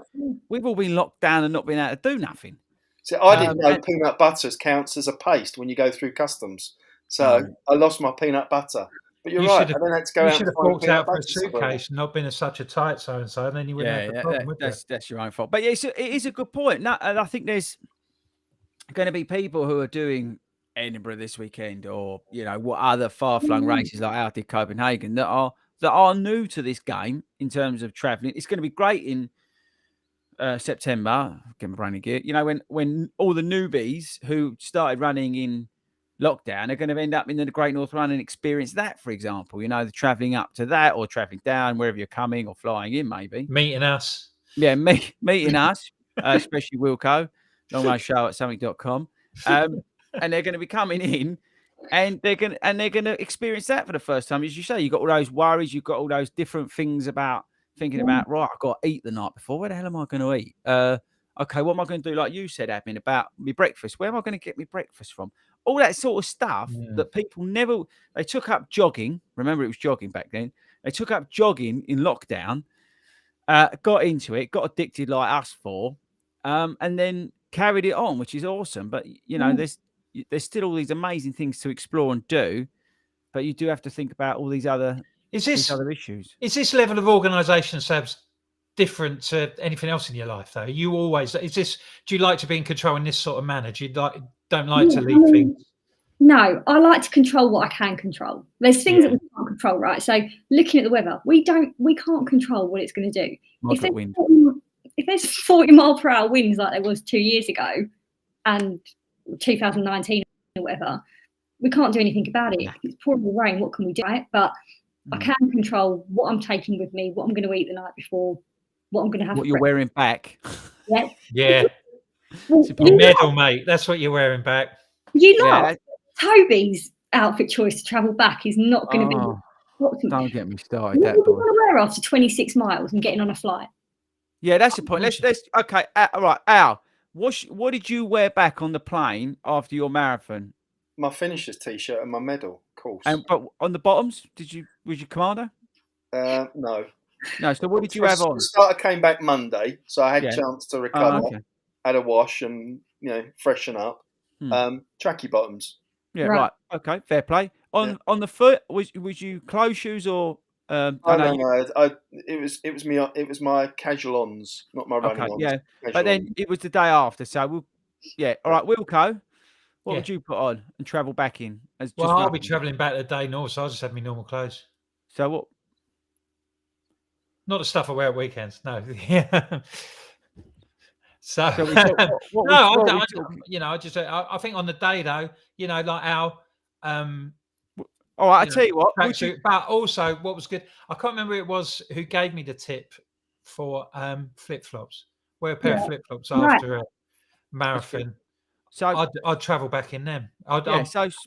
we've all been locked down and not been able to do nothing. So I didn't know peanut butter counts as a paste when you go through customs. So I lost my peanut butter. But you're right. I then had to go out. You should have walked out for a suitcase and not been such a tight so-and-so, and then you wouldn't have the problem, would you? That's your own fault. But yeah, it is a good point. No, and I think there's going to be people who are doing Edinburgh this weekend, or what other far-flung races like out did Copenhagen, that are new to this game in terms of traveling. It's going to be great in September. Get my brain in gear. When all the newbies who started running in lockdown are going to end up in the Great North Run and experience that, for example. The traveling up to that, or traveling down wherever you're coming, or flying in, maybe meeting us. Yeah, meeting us, especially Wilco. Long show at something.com. And they're going to be coming in And they're gonna experience that for the first time, as you say. You've got all those worries, you've got all those different things about thinking about. Right, I've got to eat the night before. Where the hell am I going to eat? Okay, what am I going to do? Like you said, admin, about my breakfast. Where am I going to get my breakfast from? All that sort of stuff that people never. They took up jogging. Remember, it was jogging back then. They took up jogging in lockdown. Got into it, got addicted like us four, and then carried it on, which is awesome. But you know, there's still all these amazing things to explore and do, but you do have to think about all these other issues. Is this level of organisation, Sabs, different to anything else in your life, though? You always do you like to be in control in this sort of manner? Do you don't like to leave things? No, I like to control what I can control. There's things that we can't control, right? So looking at the weather, we can't control what it's going to do. If there's 40 mile per hour winds like there was 2 years ago and 2019 or whatever, we can't do anything about it. If it's pouring rain, what can we do? Right? But I can control what I'm taking with me, what I'm going to eat the night before, what I'm going to have. What you're wearing back. Yeah. Yeah. Your medal, mate. That's what you're wearing back. You know, Toby's outfit choice to travel back is not going to be. Don't get me started. What are you going to wear after 26 miles and getting on a flight? Yeah, that's the point. Let's okay. All right, Al. What did you wear back on the plane after your marathon? My finisher's t-shirt and my medal, of course. But on the bottoms, was you commando? No. No. So what did you have on? The starter came back Monday, so I had a chance to recover. Had a wash and freshen up. Tracky bottoms. Yeah, right. Okay, fair play. On the foot, was you closed shoes or? No. It was my casual ons, not my running ons. Yeah, but then it was the day after, so all right, Wilco. What would you put on and travel back in? I'll be travelling back the day north, so I'll just have my normal clothes. So what? Not the stuff I wear at weekends. No. So I think on the day though, like our. All right, I tell you what. But also, what was good, I can't remember who it was who gave me the tip for flip flops. Wear a pair of flip flops after a marathon. So I'd travel back in them. In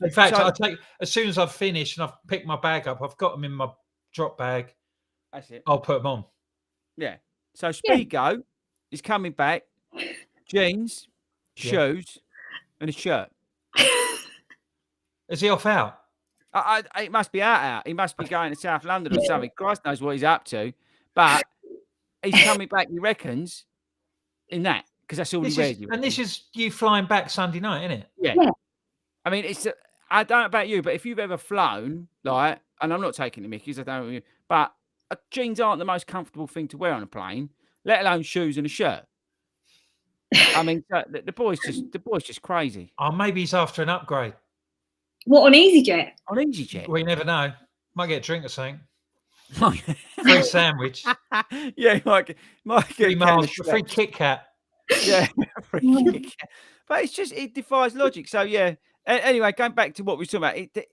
fact, I'll take as soon as I've finished and I've picked my bag up, I've got them in my drop bag. That's it. I'll put them on. Yeah. So Speedgo is coming back. Jeans, shoes, and a shirt. Is he off out? It must be out. He must be going to South London or something. Christ knows what he's up to. But he's coming back, he reckons, in that. Because that's all he wears. And this is you flying back Sunday night, isn't it? Yeah. I mean, I don't know about you, but if you've ever flown, like, and I'm not taking the Mickeys, I don't know, but jeans aren't the most comfortable thing to wear on a plane, let alone shoes and a shirt. I mean, the boy's just crazy. Oh, maybe he's after an upgrade. What, on EasyJet? On EasyJet. We never know. Might get a drink or something. Free sandwich. Yeah, might get free Kit Kat. Yeah, free Kit Kat. But it defies logic. So yeah. Anyway, going back to what we were talking about,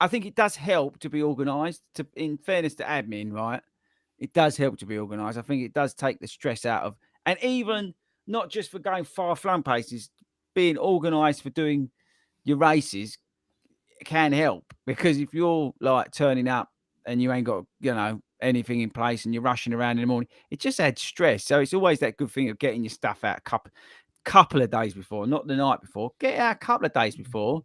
I think it does help to be organised. In fairness to admin, right? It does help to be organised. I think it does take the stress out of, and even not just for going far-flung places, being organised for doing your races can help, because if you're like turning up and you ain't got anything in place and you're rushing around in the morning, it just adds stress. So it's always that good thing of getting your stuff out a couple of days before, not the night before. Get it out a couple of days before,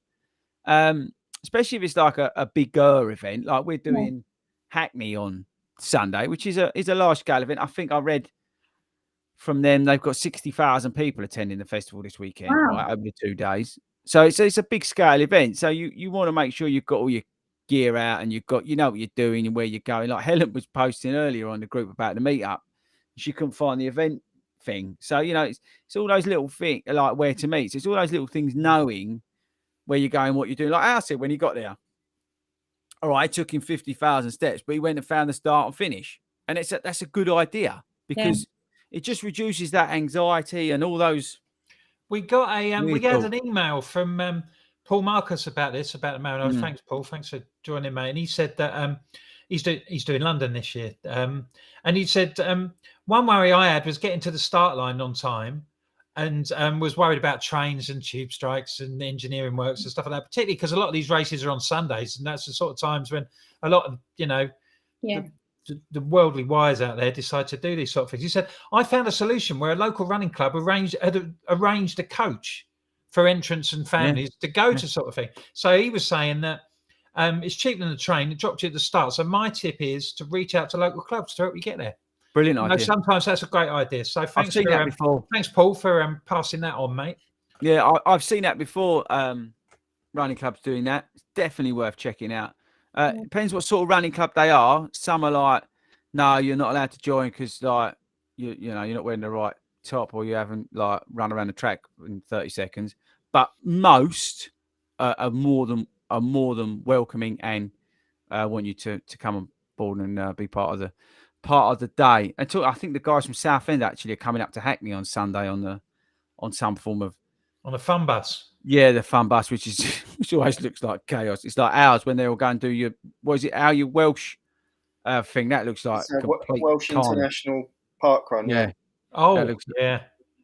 especially if it's like a bigger event like we're doing Hackney on Sunday, which is a large scale event. I think I read from them they've got 60,000 people attending the festival this weekend, right, over the 2 days. So it's a big scale event. So you want to make sure you've got all your gear out and what you're doing and where you're going. Like Helen was posting earlier on the group about the meetup. She couldn't find the event thing. So, it's all those little things, like where to meet. So it's all those little things, knowing where you're going, what you're doing. Like I said, when he got there, all right, it took him 50,000 steps, but he went and found the start and finish. And that's a good idea, because it just reduces that anxiety and all those. We got we had an email from Paul Marcus about this, about the marathon. Thanks, Paul. Thanks for joining, mate. And he said that he's doing London this year. And he said one worry I had was getting to the start line on time. and was worried about trains and tube strikes and engineering works and stuff like that, particularly because a lot of these races are on Sundays, and that's the sort of times when a lot of, the worldly wise out there decide to do these sort of things. He said, I found a solution where a local running club had arranged a coach for entrants and families to go to sort of thing. So he was saying that it's cheaper than the train. It dropped you at the start. So my tip is to reach out to local clubs to help you get there. Brilliant idea. Sometimes that's a great idea. So thanks for that before. Thanks, Paul, for passing that on, mate. Yeah, I've seen that before. Running clubs doing that. It's definitely worth checking out. Depends what sort of running club they are. Some are like, no, you're not allowed to join because like you're not wearing the right top or you haven't like run around the track in 30 seconds. But most are more than welcoming and want you to come on board and be part of the day. And I think the guys from Southend actually are coming up to Hackney on Sunday on some form of on a fun bus. Yeah, the fun bus, which always looks like chaos. It's like ours when they all go and do your Welsh thing. That looks like complete Welsh International Park Run. Yeah. Oh, yeah.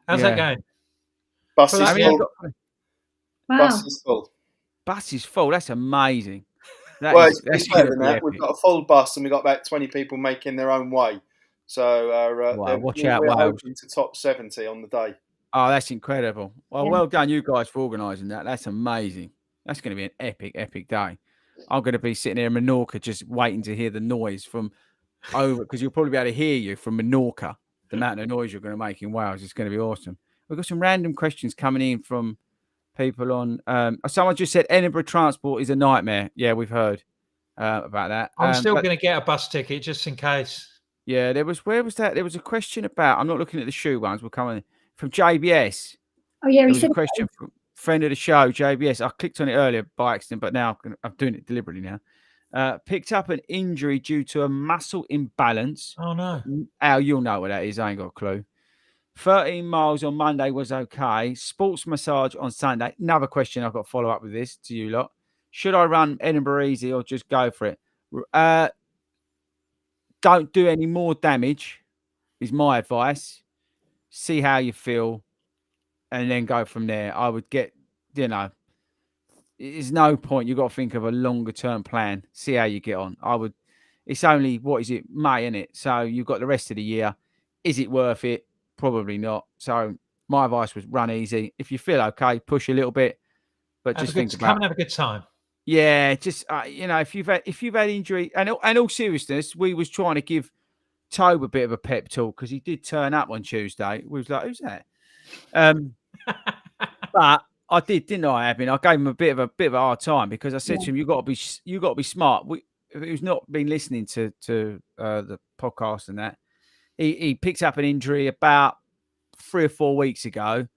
How's that going? Bus is full. Wow. Bus is full. Bus is full. That's amazing. It's better than that. Epic. We've got a full bus and we've got about 20 people making their own way. So watch out, we're hoping to top 70 on the day. Oh, that's incredible. Well done, you guys, for organising that. That's amazing. That's going to be an epic day. I'm going to be sitting here in Menorca just waiting to hear the noise from over, because you'll probably be able to hear you from Menorca, the amount of noise you're going to make in Wales. It's going to be awesome. We've got some random questions coming in from people on. Someone just said Edinburgh transport is a nightmare. Yeah, we've heard about that. I'm still going to get a bus ticket just in case. Yeah, where was that? There was a question about, I'm not looking at the shoe ones, we're coming from JBS. Oh, yeah, he said a question from friend of the show, JBS. I clicked on it earlier by accident, but now I'm doing it deliberately now. Picked up an injury due to a muscle imbalance. Oh, no. Al, you'll know what that is. I ain't got a clue. 13 miles on Monday was okay. Sports massage on Sunday. Another question I've got to follow up with this to you lot. Should I run Edinburgh easy or just go for it? Don't do any more damage is my advice. See how you feel and then go from there. I would get, there's no point. You've got to think of a longer term plan. See how you get on. It's only, what is it, May, isn't it? So you've got the rest of the year. Is it worth it? Probably not. So my advice was run easy. If you feel okay, push a little bit, but just think about. Come and have a good time. Yeah, just if you've had injury, and all seriousness, we was trying to give Tobe a bit of a pep talk because he did turn up on Tuesday. We was like, "Who's that?" But I did, didn't I, Abin? I gave him a bit of a hard time because I said to him, "You got to be smart." If he's not been listening to the podcast and that, he picked up an injury about 3 or 4 weeks ago.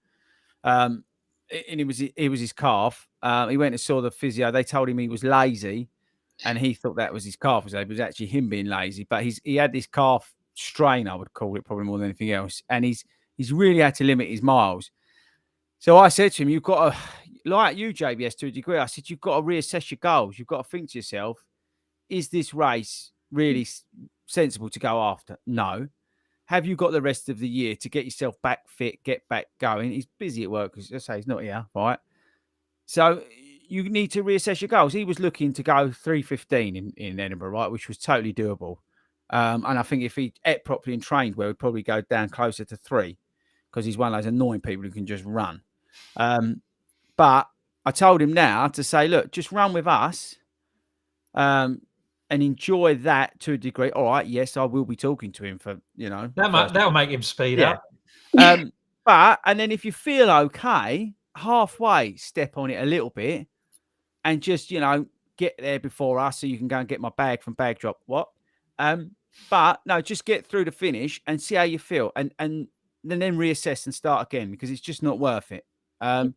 And it was his calf. He went and saw the physio. They told him he was lazy, and he thought that was his calf. It was actually him being lazy. But he had this calf strain, I would call it, probably more than anything else. And he's really had to limit his miles. So I said to him, "You've got to, like you, JBS, to a degree." I said, "You've got to reassess your goals. You've got to think to yourself, is this race really sensible to go after? No. Have you got the rest of the year to get yourself back fit, get back going?" He's busy at work because, as I say, he's not here, right? So you need to reassess your goals. He was looking to go 3:15 in Edinburgh, right, which was totally doable. And I think if he ate properly and trained well, he'd probably go down closer to 3 because he's one of those annoying people who can just run. But I told him now to say, look, just run with us. And enjoy that to a degree. All right, yes, I will be talking to him for, that'll make him speed up. But and then if you feel okay, halfway step on it a little bit and just, get there before us so you can go and get my bag from Bag Drop. What? But no, just get through the finish and see how you feel and then reassess and start again because it's just not worth it. And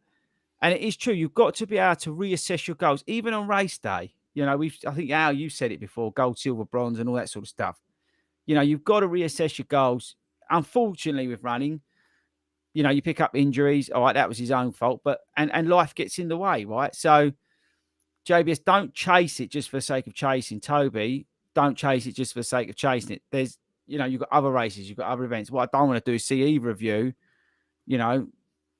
it is true. You've got to be able to reassess your goals, even on race day. I think, Al, you said it before, gold, silver, bronze, and all that sort of stuff. You've got to reassess your goals. Unfortunately, with running, you pick up injuries. All right, that was his own fault, but and life gets in the way, right? So, JBS, don't chase it just for the sake of chasing. Toby, don't chase it just for the sake of chasing it. There's, you've got other races, you've got other events. What I don't want to do is see either of you,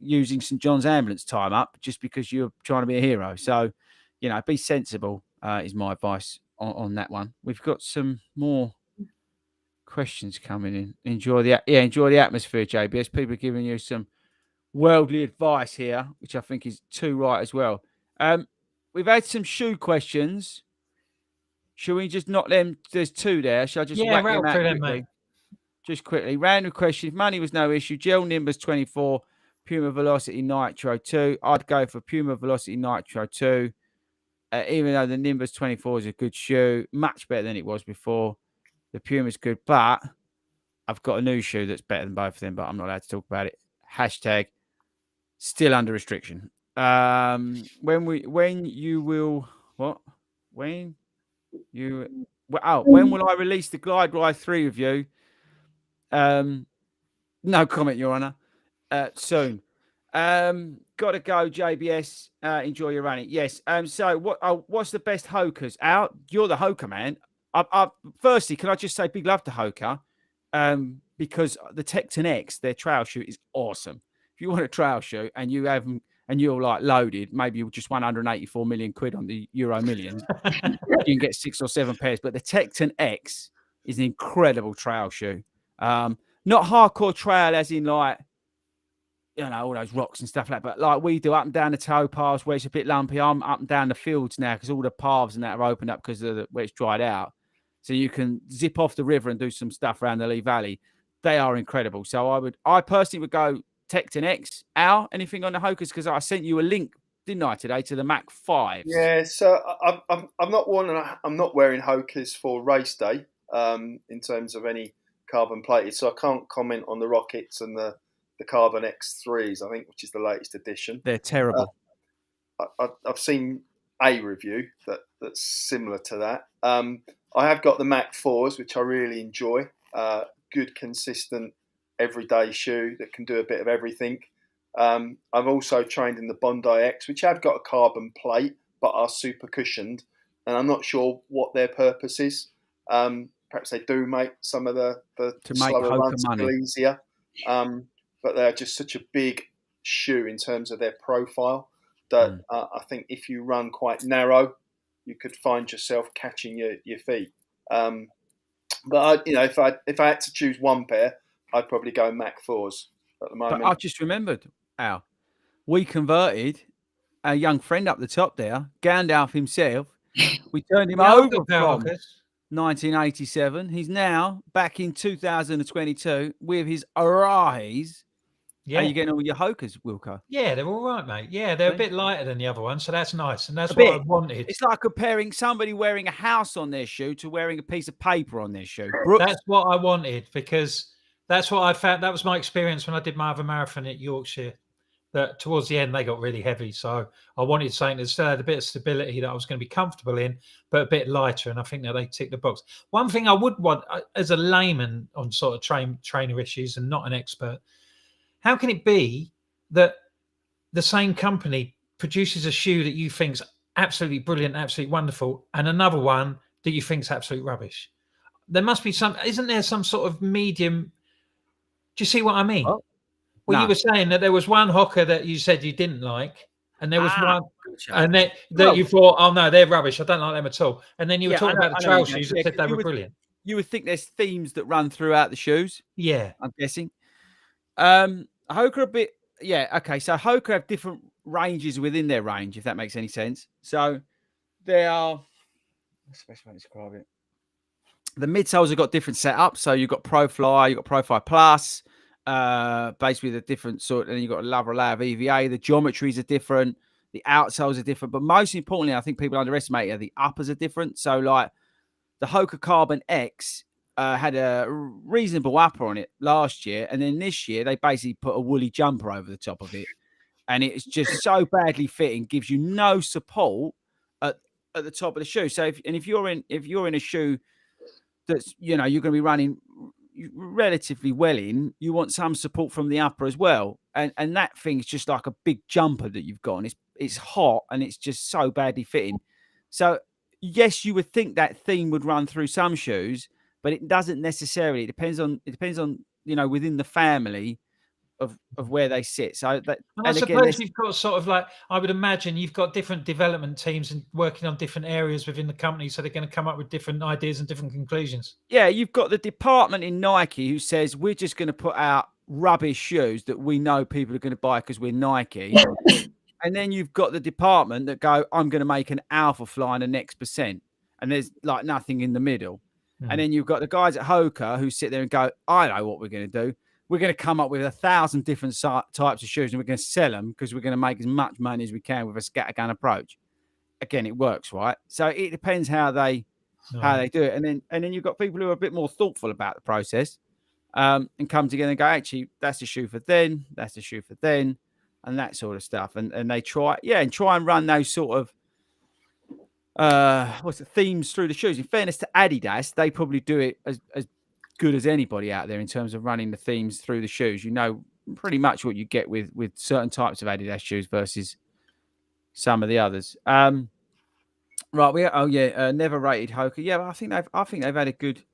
using St John's ambulance time up just because you're trying to be a hero. So, you know, be sensible is my advice on that one. We've got some more questions coming in. Enjoy the atmosphere, JBS. People are giving you some worldly advice here, which I think is too right as well. We've had some shoe questions. Shall we just knock them? There's 2 there. Shall I just whack them out quickly? Mate. Just quickly. Random question. If money was no issue, Gel Nimbus 24, Puma Velocity Nitro 2. I'd go for Puma Velocity Nitro 2. Even though the Nimbus 24 is a good shoe, much better than it was before. The Puma's good, but I've got a new shoe that's better than both of them, but I'm not allowed to talk about it. Hashtag still under restriction. When will I release the Glide Ride 3 review? No comment, Your Honour. Soon. Got to go, JBS. Enjoy your running. Yes. So what's the best Hokers out? You're the Hoker man. Firstly, can I just say big love to Hoka? Because the Tecton X, their trail shoe, is awesome. If you want a trail shoe and you have them and you're like loaded, maybe you just 184 million quid on the Euro Millions, you can get 6 or 7 pairs. But the Tecton X is an incredible trail shoe. Not hardcore trail as in like, you know, all those rocks and stuff like that. But like we do up and down the tow paths where it's a bit lumpy. I'm up and down the fields now because all the paths and that are opened up because of where it's dried out. So you can zip off the river and do some stuff around the Lee Valley. They are incredible. So I personally would go Tecton X. Al, anything on the Hokers? Because I sent you a link, didn't I, today to the Mac 5s? Yeah, so I'm not wearing Hokers for race day in terms of any carbon plated. So I can't comment on the Rockets and the Carbon X3s, I think, which is the latest edition. They're terrible. I've seen a review that's similar to that. I have got the Mac 4s, which I really enjoy. Good, consistent, everyday shoe that can do a bit of everything. I've also trained in the Bondi X, which have got a carbon plate but are super cushioned, and I'm not sure what their purpose is. Perhaps they do make some of the slower runs a little easier. But they're just such a big shoe in terms of their profile that I think if you run quite narrow, you could find yourself catching your feet. But if I had to choose one pair, I'd probably go Mac 4s at the moment. But I've just remembered, Al, we converted a young friend up the top there, Gandalf himself. We turned him over from 1987. He's now back in 2022 with his Arise. Yeah. How are you getting on with your Hokers, Wilco? Yeah, they're all right, mate. Yeah, they're a bit lighter than the other one, so that's nice. And that's what I wanted. It's like comparing somebody wearing a house on their shoe to wearing a piece of paper on their shoe. Brooks. That's what I wanted, because that's what I found. That was my experience when I did my other marathon at Yorkshire. That towards the end, they got really heavy. So I wanted something that still had a bit of stability that I was going to be comfortable in, but a bit lighter. And I think that they tick the box. One thing I would want as a layman on sort of trainer issues and not an expert, how can it be that the same company produces a shoe that you think's absolutely brilliant, absolutely wonderful, and another one that you think's absolute rubbish? There must be isn't there some sort of medium? Do you see what I mean? Well, you were saying that there was one Hoka that you said you didn't like, and there was one, and that you thought, oh no, they're rubbish. I don't like them at all. And then you were talking about the trail shoes and said they were brilliant. You would think there's themes that run throughout the shoes. Yeah, I'm guessing. Hoka a bit, okay. So Hoka have different ranges within their range, if that makes any sense. So they are, what's the best way to describe it? The midsoles have got different setups. So you've got Pro Fly, you've got Pro Fly Plus, basically the different sort, and you've got a Lava Lab EVA. The geometries are different, the outsoles are different, but most importantly, I think people underestimate it, the uppers are different. So like the Hoka Carbon X had a reasonable upper on it last year, and then this year they basically put a woolly jumper over the top of it, and it's just so badly fitting, gives you no support at the top of the shoe. So if you're in a shoe that's, you're going to be running relatively well in, you want some support from the upper as well, and that thing's just like a big jumper that you've got, and it's hot and it's just so badly fitting. So yes, you would think that theme would run through some shoes, but it doesn't necessarily. It depends on within the family where they sit. So that, and I suppose you've got sort of like, I would imagine you've got different development teams and working on different areas within the company, so they're going to come up with different ideas and different conclusions. Yeah, you've got the department in Nike who says we're just going to put out rubbish shoes that we know people are going to buy because we're Nike. And then you've got the department that go, I'm going to make an Alpha Fly and a Next Percent. And there's like nothing in the middle. And then you've got the guys at Hoka who sit there and go, I know what we're going to do. We're going to come up with 1,000 different types of shoes and we're going to sell them because we're going to make as much money as we can with a scattergun approach. Again, it works, right? So it depends how they do it. And then you've got people who are a bit more thoughtful about the process and come together and go, actually, that's a shoe for then, that's a shoe for then, and that sort of stuff. And they try and run those sort of themes through the shoes. In fairness to Adidas, they probably do it as good as anybody out there in terms of running the themes through the shoes. You know pretty much what you get with certain types of Adidas shoes versus some of the others. Right, never rated Hoka. Yeah, but I think they've had a good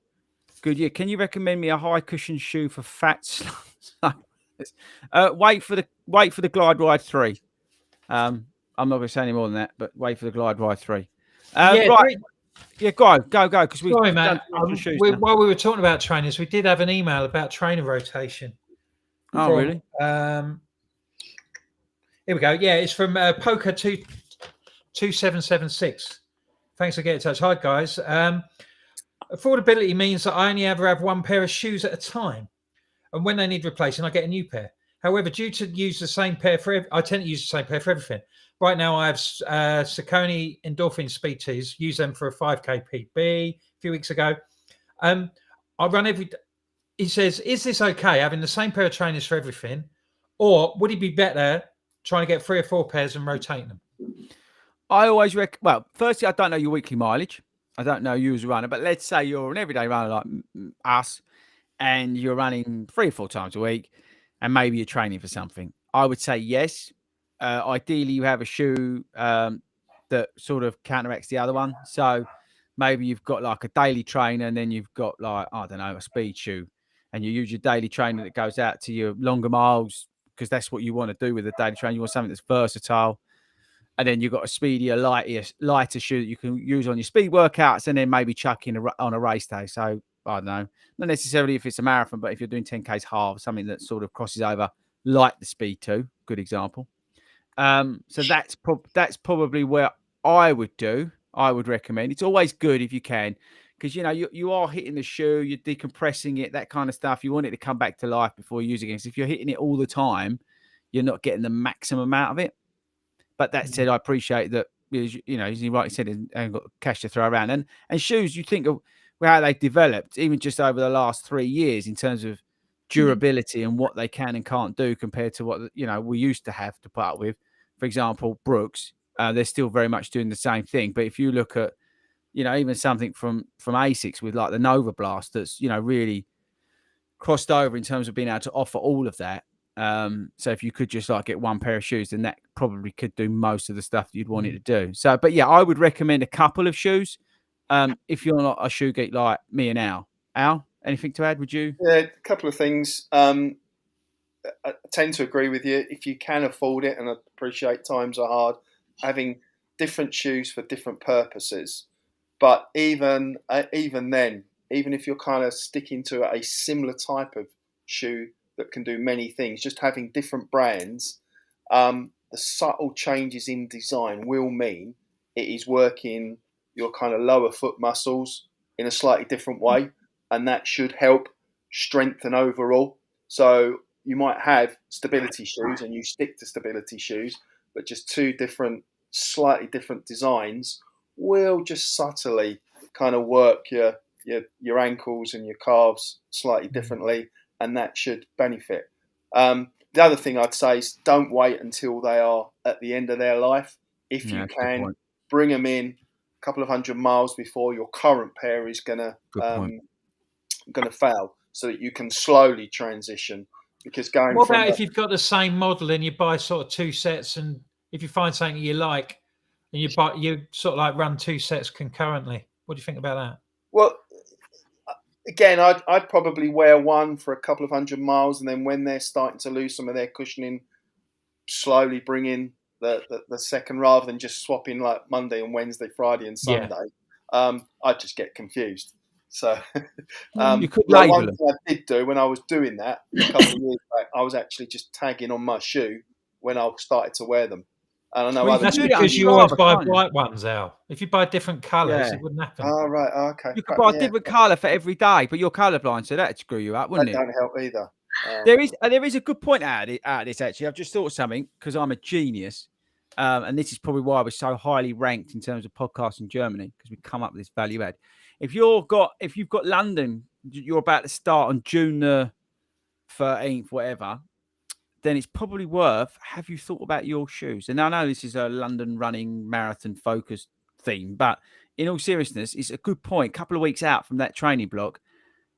year. Can you recommend me a high cushion shoe for fat slugs? Wait for the Glide Ride 3. I'm not going to say any more than that, but wait for the Glide Ride 3. Right. Yeah, go because sorry, Matt. While we were talking about trainers, we did have an email about trainer rotation. Really? Here we go. Yeah, it's from Poker 2776. Thanks for getting in touch. Hi guys. Affordability means that I only ever have one pair of shoes at a time, and when they need replacing, I get a new pair. However, due to use the same pair I tend to use the same pair for everything. Right now, I have Saucony Endorphin Speed 2s. Use them for a 5K PB a few weeks ago. I run every. He says, "Is this okay having the same pair of trainers for everything, or would it be better trying to get 3 or 4 pairs and rotating them?" I always well, firstly, I don't know your weekly mileage. I don't know you as a runner, but let's say you're an everyday runner like us, and you're running 3 or 4 times a week, and maybe you're training for something. I would say yes. Ideally, you have a shoe that sort of counteracts the other one. So maybe you've got like a daily trainer, and then you've got like, I don't know, a speed shoe, and you use your daily trainer that goes out to your longer miles because that's what you want to do with a daily trainer. You want something that's versatile. And then you've got a speedier, lighter shoe that you can use on your speed workouts and then maybe chuck in on a race day. So, I don't know, not necessarily if it's a marathon, but if you're doing 10Ks half, something that sort of crosses over like the Speed 2, good example. So that's probably where I would recommend. It's always good if you can, because, you know, you are hitting the shoe, you're decompressing it, that kind of stuff. You want it to come back to life before you use it again. So if you're hitting it all the time, you're not getting the maximum amount of it. But that said, I appreciate that, you know, as you rightly said, and got cash to throw around. And shoes, you think of how they developed, even just over the last 3 years in terms of durability and what they can and can't do compared to what, you know, we used to have to put up with. For example, Brooks, they're still very much doing the same thing. But if you look at, you know, even something from Asics with like the Nova Blast, that's, you know, really crossed over in terms of being able to offer all of that. So if you could just like get one pair of shoes, then that probably could do most of the stuff that you'd want it to do. So, but yeah, I would recommend a couple of shoes. If you're not a shoe geek like me and Al. Al, anything to add? Would you? Yeah, a couple of things. I tend to agree with you. If you can afford it, and I appreciate times are hard, having different shoes for different purposes. But even then, even if you're kind of sticking to a similar type of shoe that can do many things, just having different brands, the subtle changes in design will mean it is working your kind of lower foot muscles in a slightly different way, and that should help strengthen overall. So you might have stability shoes and you stick to stability shoes, but just 2 different, slightly different designs will just subtly kind of work your ankles and your calves slightly differently, and that should benefit. The other thing I'd say is don't wait until they are at the end of their life. If you can, bring them in a couple of 100 miles before your current pair is gonna fail, so that you can slowly transition. Because what about if you've got the same model and you buy sort of 2 sets, and if you find something you like, and you sort of like run 2 sets concurrently? What do you think about that? Well, again, I'd probably wear one for a couple of 100 miles, and then when they're starting to lose some of their cushioning, slowly bring in the second, rather than just swapping like Monday and Wednesday, Friday and Sunday. I'd just get confused. So you could label one thing I did do when I was doing that a couple of years back, I was actually just tagging on my shoe when I started to wear them. And I know that's because you always buy white ones, Al. If you buy different colours, it wouldn't happen. Oh, right. Oh, okay. You could buy a different colour for every day, but you're colourblind, so that'd screw you up, wouldn't it? That don't help either. There is a good point out of this, actually. I've just thought of something, because I'm a genius. And this is probably why we're so highly ranked in terms of podcasts in Germany, because we come up with this value add. If you've got London, you're about to start on June the 13th, whatever, then it's probably worth, have you thought about your shoes? And I know this is a London running marathon focused theme, but in all seriousness, it's a good point, a couple of weeks out from that training block,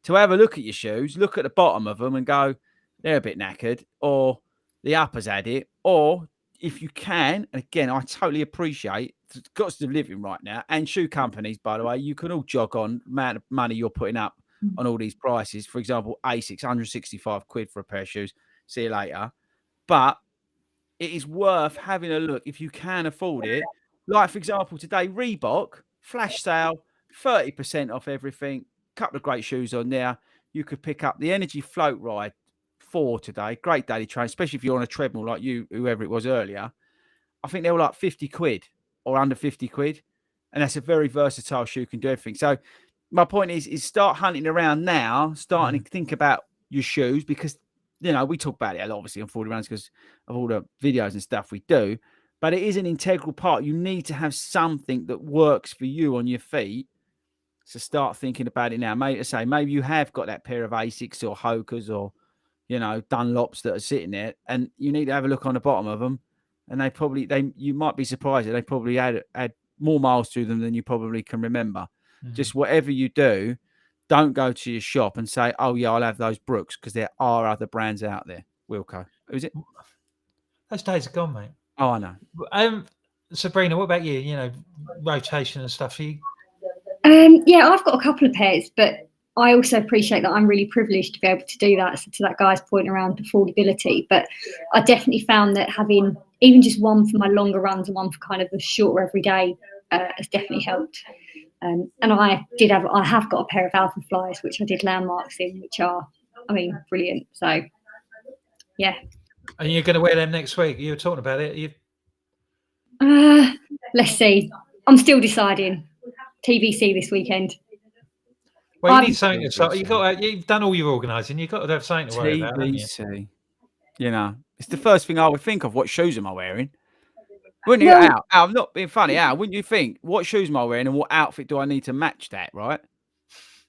to have a look at your shoes, look at the bottom of them and go, they're a bit knackered, or the uppers had it, or if you can, and again, I totally appreciate the cost of living right now, and shoe companies, by the way, you can all jog on the amount of money you're putting up on all these prices. For example, A6, 165 quid for a pair of shoes. See you later. But it is worth having a look if you can afford it. Like, for example, today, Reebok, flash sale, 30% off everything. Couple of great shoes on there. You could pick up the Energy Float Ride 4 today. Great daily train, especially if you're on a treadmill like you, whoever it was earlier. I think they were like 50 quid or under 50 quid. And that's a very versatile shoe, can do everything. So my point is start hunting around now, starting to think about your shoes, because, you know, we talk about it a lot, obviously, on 40 Runs because of all the videos and stuff we do. But it is an integral part. You need to have something that works for you on your feet. So start thinking about it now. Maybe you have got that pair of Asics or Hokas or, you know, Dunlops that are sitting there, and you need to have a look on the bottom of them. And you might be surprised that they probably had more miles to them than you probably can remember. Just whatever you do, don't go to your shop and say, oh yeah, I'll have those Brooks, because there are other brands out there. Wilco, who's it? Those days are gone, mate. Oh, I know. Sabrina, what about you? You know, rotation and stuff. Yeah, I've got a couple of pairs, but I also appreciate that I'm really privileged to be able to do that. So to that guy's point around affordability, but I definitely found that having even just one for my longer runs and one for kind of the shorter everyday has definitely helped. And I have got a pair of Alpha Flies, which I did landmarks in, which are, I mean, brilliant. So, yeah. And you're going to wear them next week? You were talking about it. Let's see. I'm still deciding. TVC this weekend. Well, you need something. You've done all your organising. You've got to have something to worry about, haven't you? You know, it's the first thing I would think of. What shoes am I wearing? Wouldn't you, Al? I'm not being funny, Al. Wouldn't you think, what shoes am I wearing and what outfit do I need to match that, right?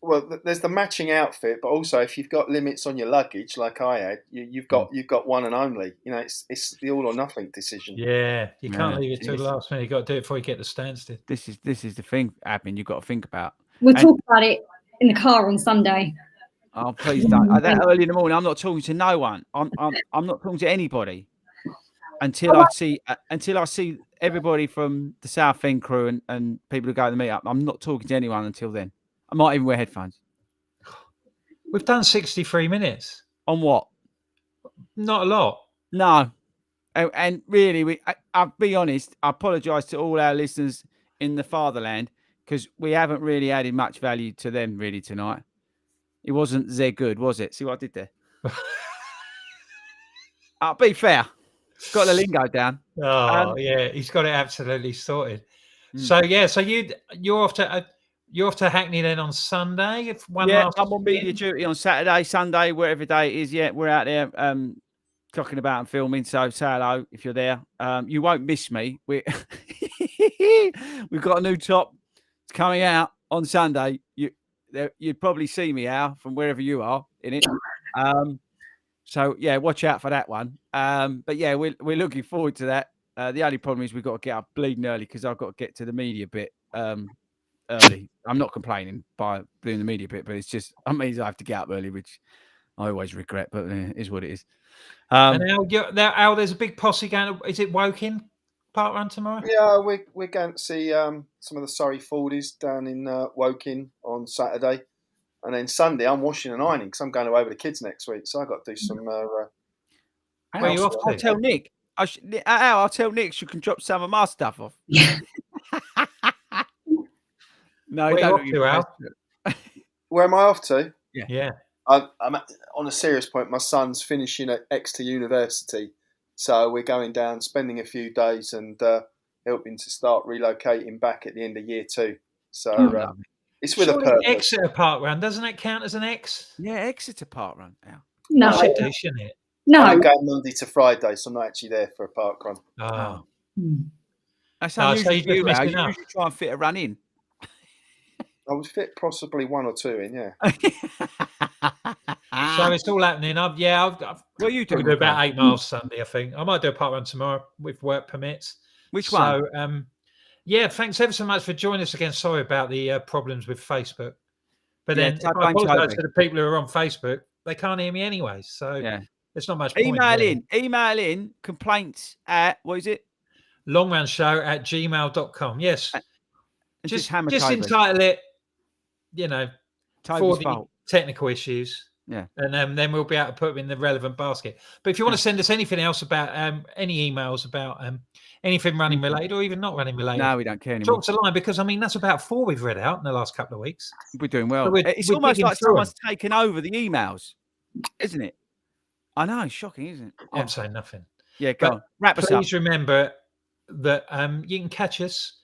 Well, there's the matching outfit, but also if you've got limits on your luggage, like I had, you've got one and only. You know, it's the all or nothing decision. Yeah, you can't leave it till the last minute. You've got to do it before you get the standstill. This is the thing, admin. You've got to think about. We'll talk about it in the car on Sunday. Oh, please don't. That early in the morning, I'm not talking to no one. I'm not talking to anybody until I see everybody from the South End crew and people who go to the meetup. I'm not talking to anyone until then. I might even wear headphones. We've done 63 minutes. On what? Not a lot. No. And really, I'll be honest, I apologise to all our listeners in the fatherland, because we haven't really added much value to them really tonight. It wasn't their good, was it? See what I did there? I'll be fair. Got the lingo down. Oh, yeah, he's got it absolutely sorted. So you're off to Hackney then on Sunday. I'm on media duty on Saturday, Sunday, whatever day it is. Yeah, we're out there clocking about and filming. So say hello if you're there. You won't miss me. We've got a new top coming out on Sunday. You'd probably see me, Al, from wherever you are in it. So yeah, watch out for that one. But yeah, we're looking forward to that. The only problem is we've got to get up bleeding early, because I've got to get to the media bit early. I'm not complaining by doing the media bit, but it's just, I mean, I have to get up early, which I always regret, but it is what it is. And Al, there's a big posse going. Is it Woking Park Run tomorrow? Yeah, we're going to see some of the Surrey Fordies down in Woking on Saturday. And then Sunday, I'm washing and ironing because I'm going away with the kids next week. So I've got to do some. I'll tell Nick. I'll tell Nick you can drop some of my stuff off. No, where don't you off to, Al? Where am I off to? Yeah. I'm on a serious point. My son's finishing at Exeter University, so we're going down, spending a few days, and helping to start relocating back at the end of year 2. So it's with a purpose. Exeter Park Run, doesn't that count as an X? Yeah, Exeter Park Run. No, I should do, shouldn't it? No, I'm going Monday to Friday, so I'm not actually there for a park run. Oh. That's unusual. You usually try and fit a run in. I would fit possibly 1 or 2 in, yeah. So it's all happening. What are you doing? Do about 8 miles Sunday, I think. I might do a park run tomorrow if work permits. Which one? So, thanks ever so much for joining us again. Sorry about the problems with Facebook. But then if I apologise to the people who are on Facebook, they can't hear me anyway. So there's not much point. Email in complaints at, what is it? longrunshow@gmail.com. Yes. Just entitle it, FORDY technical issues. Yeah. And then we'll be able to put them in the relevant basket. But if you want to send us anything else about any emails about anything running related or even not running related. No, we don't care anymore. Drop us a line because, that's about 4 we've read out in the last couple of weeks. We're doing well. So it's almost like someone's taken over the emails, isn't it? I know. It's shocking, isn't it? I'm saying nothing. Yeah, go on. Wrap us up. Please remember that you can catch us.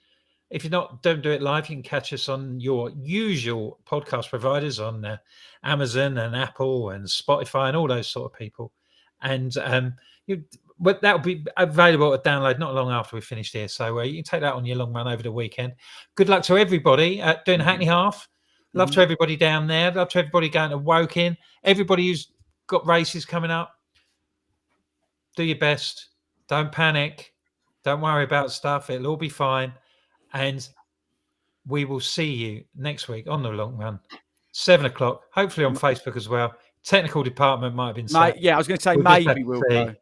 If you're don't do it live, you can catch us on your usual podcast providers on Amazon and Apple and Spotify and all those sort of people. And that will be available to download not long after we finished here. So you can take that on your long run over the weekend. Good luck to everybody doing the Hackney Half. Love to everybody down there. Love to everybody going to Woking. Everybody who's got races coming up. Do your best. Don't panic. Don't worry about stuff. It'll all be fine. And we will see you next week on the long run, 7 o'clock, hopefully on Facebook as well. Technical department might have been set. I was going to say maybe we'll go.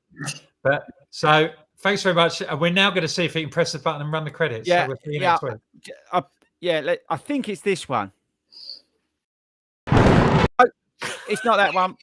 But so thanks very much. We're now going to see if we can press the button and run the credits. Yeah, so we'll see you next week. I think it's this one. It's not that one.